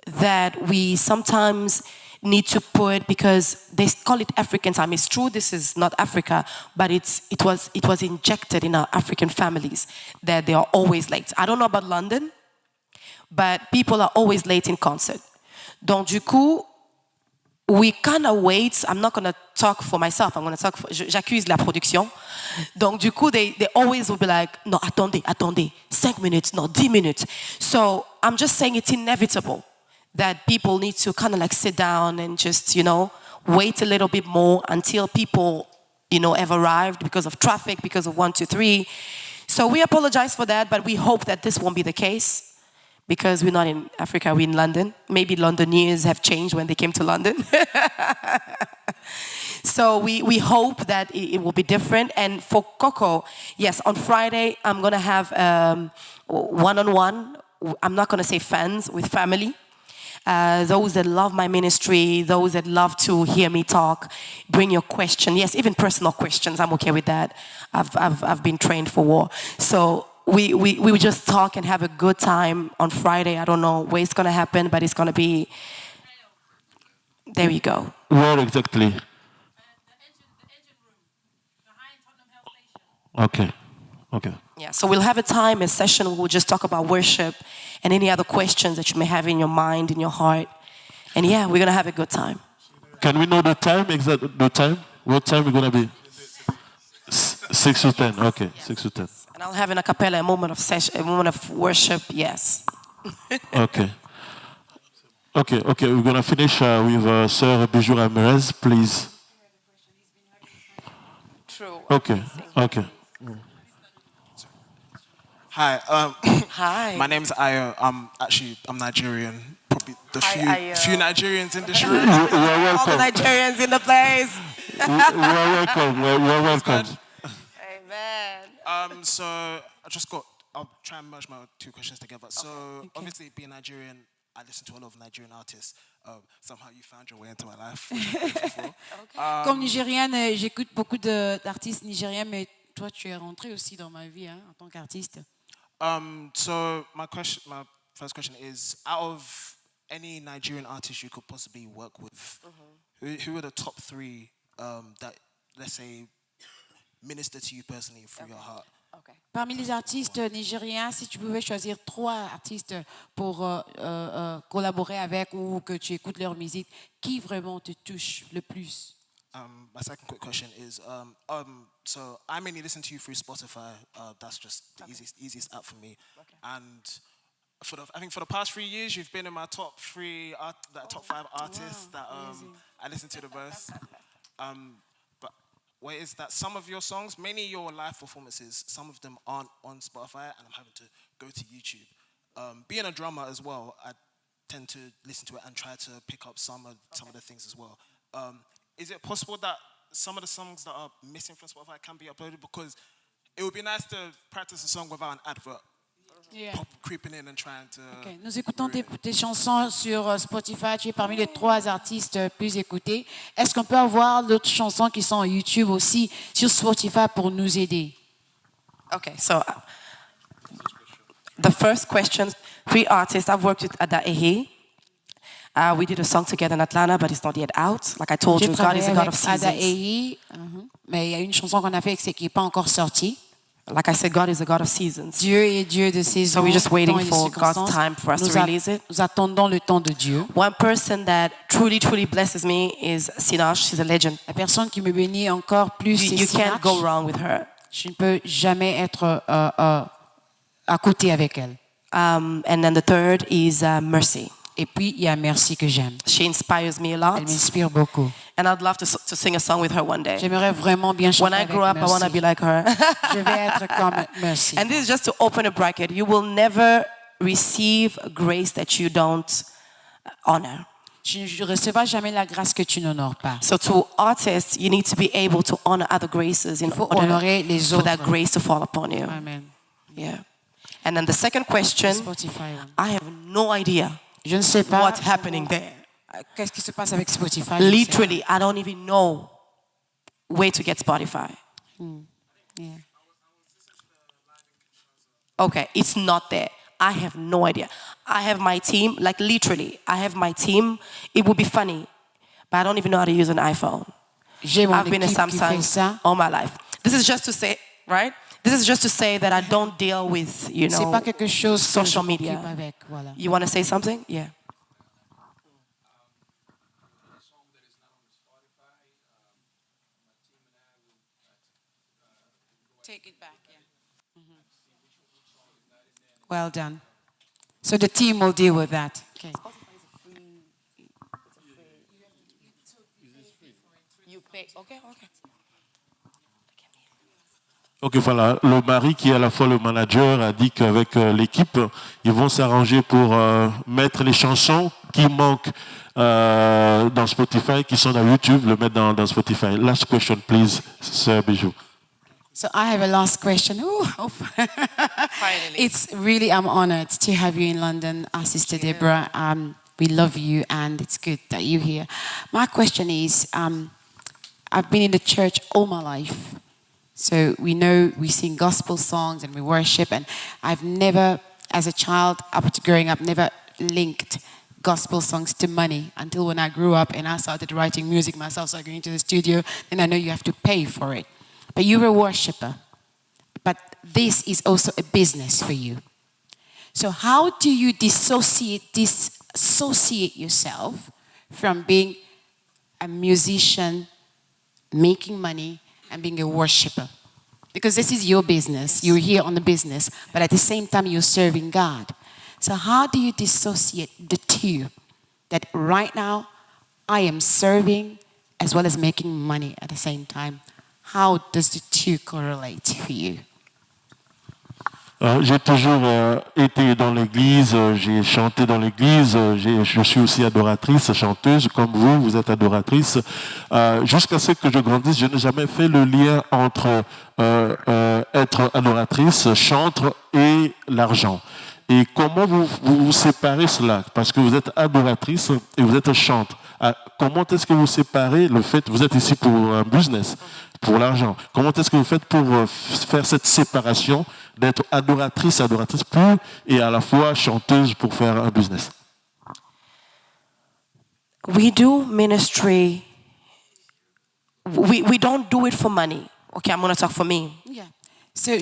that we sometimes need to put, because they call it African time. It's true, this is not Africa, but it was injected in our African families that they are always late. I don't know about London, but people are always late in concert. Donc du coup, we kind of wait. I'm not going to talk for myself. I'm going to talk j'accuse la production. Donc du coup, they always will be like, no, attendez, 5 minutes, no, 10 minutes. So I'm just saying it's inevitable that people need to kind of like sit down and just, wait a little bit more until people, have arrived because of traffic, because of 1, 2, 3. So we apologize for that, but we hope that this won't be the case because we're not in Africa, we're in London. Maybe Londoners have changed when they came to London. So we hope that it will be different. And for Coco, yes, on Friday, I'm going to have one-on-one. I'm not going to say fans, with family. Those that love my ministry, those that love to hear me talk, bring your question. Yes, even personal questions, I'm okay with that. I've been trained for war. So we will just talk and have a good time on Friday. I don't know where it's going to happen, but it's going to be, there you go. Where exactly? Okay. Yeah, so we'll have a session where we'll just talk about worship and any other questions that you may have in your mind, in your heart. And yeah, we're going to have a good time. Can we know the time, the time? What time we're going to be? 6 to 10, okay, 6 to 10. And I'll have in a cappella a moment of worship, yes. Okay, we're going to finish with Sir Bijou Ramirez, please. True. Okay. Hi. Hi. My name's Ayo. I'm Nigerian. Probably the few Nigerians in this room. All the Nigerians in the place. We're welcome. Amen. So I'll try and merge my two questions together. So obviously, being Nigerian, I listen to a lot of Nigerian artists. Somehow you found your way into my life. Comme Nigérienne, j'écoute beaucoup d'artistes nigériens, mais toi, tu es rentré aussi dans ma vie en tant qu'artiste. So my first question is, out of any Nigerian artists you could possibly work with, who are the top 3 that, let's say, minister to you personally through your heart? Parmi les artistes nigériens, si tu pouvais choisir 3 artistes pour collaborer avec ou que tu écoutes leur musique, qui vraiment te touche le plus? My second quick question is, so I mainly listen to you through Spotify. That's just the easiest app for me. And I think for the past 3 years, you've been in my top 5 artists that I listen to the most. But what is that some of your songs, mainly your live performances, some of them aren't on Spotify, and I'm having to go to YouTube. Being a drummer as well, I tend to listen to it and try to pick up some of the things as well. Is it possible that some of the songs that are missing from Spotify can be uploaded? Because it would be nice to practice a song without an advert. Creeping in and trying to... Okay. Nous écoutons tes chansons sur Spotify. Tu es parmi les 3 artistes plus écoutés. Est-ce qu'on peut avoir d'autres chansons qui sont sur YouTube aussi, sur Spotify, pour nous aider? Okay, so the first question, 3 artists I've worked with at the Ehe. We did a song together in Atlanta, but it's not yet out. Like I told you, God is a God of seasons. Mais il y a une chanson qu'on a faite qui n'est pas encore sortie. Like I said, God is a God of seasons. Dieu est Dieu de saisons. So we're just waiting for God's time for us to release it. Nous attendons le temps de Dieu. One person that truly blesses me is Sinach. She's a legend. La personne qui me bénit encore plus, c'est You Sinach. can't go wrong with her. Je ne peux jamais être à côté avec elle. And then the third is mercy. Et puis, il y a merci que j'aime. She inspires me a lot. Elle m'inspire beaucoup. And I'd love to sing a song with her one day. J'aimerais vraiment bien chanter When I grow up, I want to be like her. Je vais être comme Mercy. And this is just to open a bracket. You will never receive grace that you don't honor. Tu ne recevras jamais la grâce que tu n'honores pas. So to artists, you need to be able to honor other graces in order honorer les for that autres. grace to fall upon you. Amen. Yeah. And then the second question, Spotify. I have no idea Je ne sais pas what's happening there. Qu'est-ce qui se passe avec Spotify? Literally, I don't even know where to get Spotify. Yeah. Okay, it's not there. I have no idea. I have my team, like literally, I have my team. It would be funny, but I don't even know how to use an iPhone. I've been a Samsung all my life. This is just to say, right? This is just to say that I don't deal with, you know, C'est pas quelque chose que social je media. m'occupe avec, voilà. You want to say something? Yeah. Take it back, yeah. Well done. So the team will deal with that. Okay. You pay. Okay, okay. Ok, voilà. Le mari, qui est à la fois le manager, a dit qu'avec l'équipe, ils vont s'arranger pour mettre les chansons qui manquent dans Spotify, qui sont dans YouTube, le mettre dans Spotify. Last question, please, Sir Bijou. So I have a last question. Ooh, Finally. It's really, I'm honored to have you in London, our Sister Deborah. We love you and it's good that you're here. My question is, I've been in the church all my life. So we know we sing gospel songs and we worship, and I've never, as a child, up to growing up, never linked gospel songs to money until when I grew up and I started writing music myself, so going to the studio, then I know you have to pay for it. But you're a worshiper, but this is also a business for you. So how do you dissociate yourself from being a musician, making money, and being a worshiper? Because this is your business. You're here on the business, but at the same time, you're serving God. So how do you dissociate the two? That right now, I am serving as well as making money at the same time. How does the two correlate for you? J'ai toujours été dans l'église, j'ai chanté dans l'église, je suis aussi adoratrice, chanteuse, comme vous êtes adoratrice. Jusqu'à ce que je grandisse, je n'ai jamais fait le lien entre être adoratrice, chantre et l'argent. Et comment vous séparez cela? Parce que vous êtes adoratrice et vous êtes chantre. Comment est-ce que vous séparez le fait, vous êtes ici pour un business, pour l'argent. Comment est-ce que vous faites pour faire cette séparation d'être adoratrice pure et à la fois chanteuse pour faire un business? We do ministry. We don't do it for money. Okay, I'm going to talk for me. Yeah.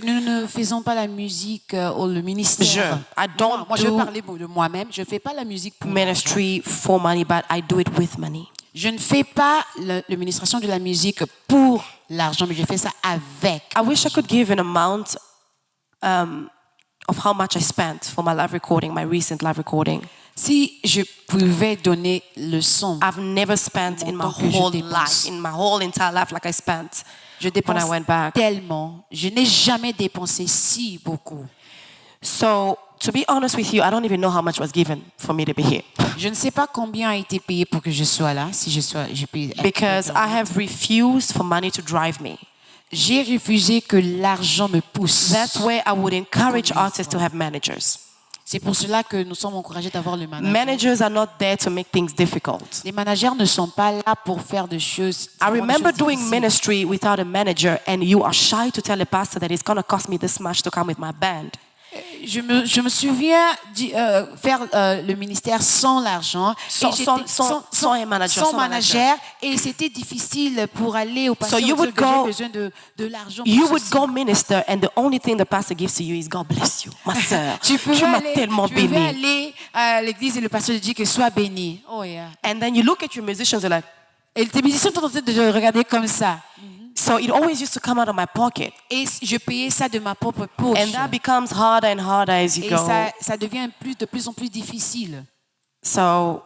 Nous ne faisons pas la musique ou le ministère. Moi, je vais parler de moi-même. Je ne fais pas la musique pour ministry for money, but I do it with money. Je ne fais pas l'administration de la musique pour l'argent, mais je fais ça avec. I wish I could give an amount of how much I spent for my live recording, my recent live recording. Si je pouvais donner le son, I've never spent in my whole life, in my whole entire life, like I spent when I went back. Tellement, je n'ai jamais dépensé si beaucoup. So, to be honest with you, I don't even know how much was given for me to be here. Je ne sais pas combien a été payé pour que je sois là, si je peux. Because I have refused for money to drive me. J'ai refusé que l'argent me pousse. That's where I would encourage artists to have managers. C'est pour cela que nous sommes encouragés d'avoir le manager. Managers are not there to make things difficult. Les managers ne sont pas là pour faire des choses. I remember doing ministry without a manager, and you are shy to tell a pastor that it's going to cost me this much to come with my band. Je me souviens faire le ministère sans l'argent, sans un manager, sans manager, et c'était difficile pour aller au pasteur. So you would que go, j'ai besoin de l'argent. You would go minister, and the only thing the pastor gives to you is God bless you, ma sœur. Tu m'as tellement béni. Tu pouvais aller à l'église et le pasteur dit que sois béni. Oh yeah. And then you look at your musicians and like, et tes musiciens sont en train de regarder comme ça. So it always used to come out of my pocket. Et je payais ça de ma propre poche. And that becomes harder and harder as you Et go. ça devient de plus en plus difficile. So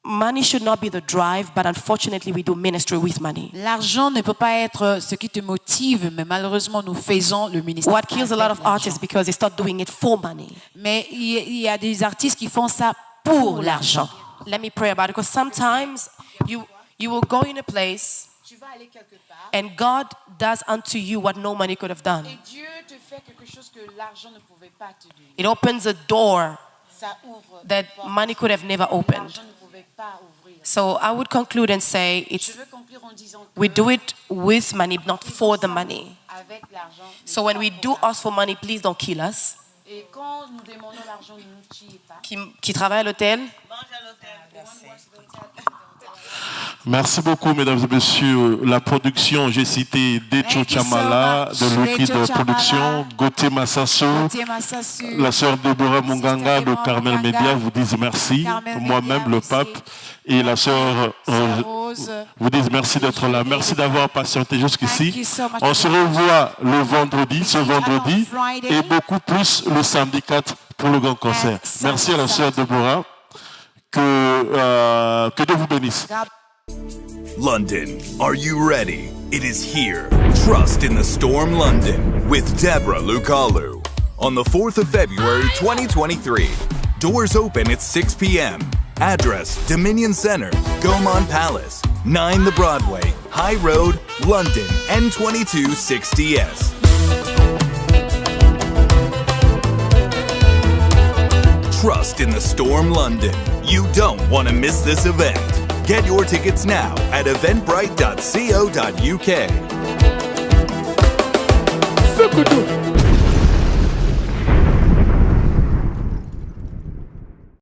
money should not be the drive, but unfortunately we do ministry with money. L'argent ne peut pas être ce qui te motive, mais malheureusement nous faisons le ministère. What kills a lot of artists because they start doing it for money. Mais il y a des artistes qui font ça pour l'argent. Let me pray about it, because sometimes you will go in a place and God does unto you what no money could have done. Et Dieu te fait quelque chose que l'argent ne pouvait pas te donner. It opens a door Ça ouvre that money could have never opened. L'argent ne pouvait pas ouvrir. So I would conclude and say Je veux conclure en disant que we do it with money, not for the money. avec l'argent. So when we do ask for money, please don't kill us. Et quand nous demandons l'argent, ne nous tuez pas. Qui travaille à l'hôtel? Merci beaucoup, mesdames et messieurs. La production, j'ai cité Decho Chamala, de Liquide Production, Gauthier Massasso, la sœur Deborah Munganga de Carmel Media vous disent merci, moi-même le pape et la sœur vous disent merci d'être là. Merci d'avoir patienté jusqu'ici. On se revoit le vendredi, ce vendredi, et beaucoup plus le samedi 4 pour le grand concert. Merci à la sœur Deborah. Que Dieu vous bénisse. London, are you ready? It is here. Trust in the Storm London with Deborah Lukalu on the 4th of February 2023. Doors open at 6 p.m. Address Dominion Center, Gaumont Palace, 9 The Broadway, High Road, London, N22 6DS. Trust in the Storm London. You don't want to miss this event. Get your tickets now at eventbrite.co.uk.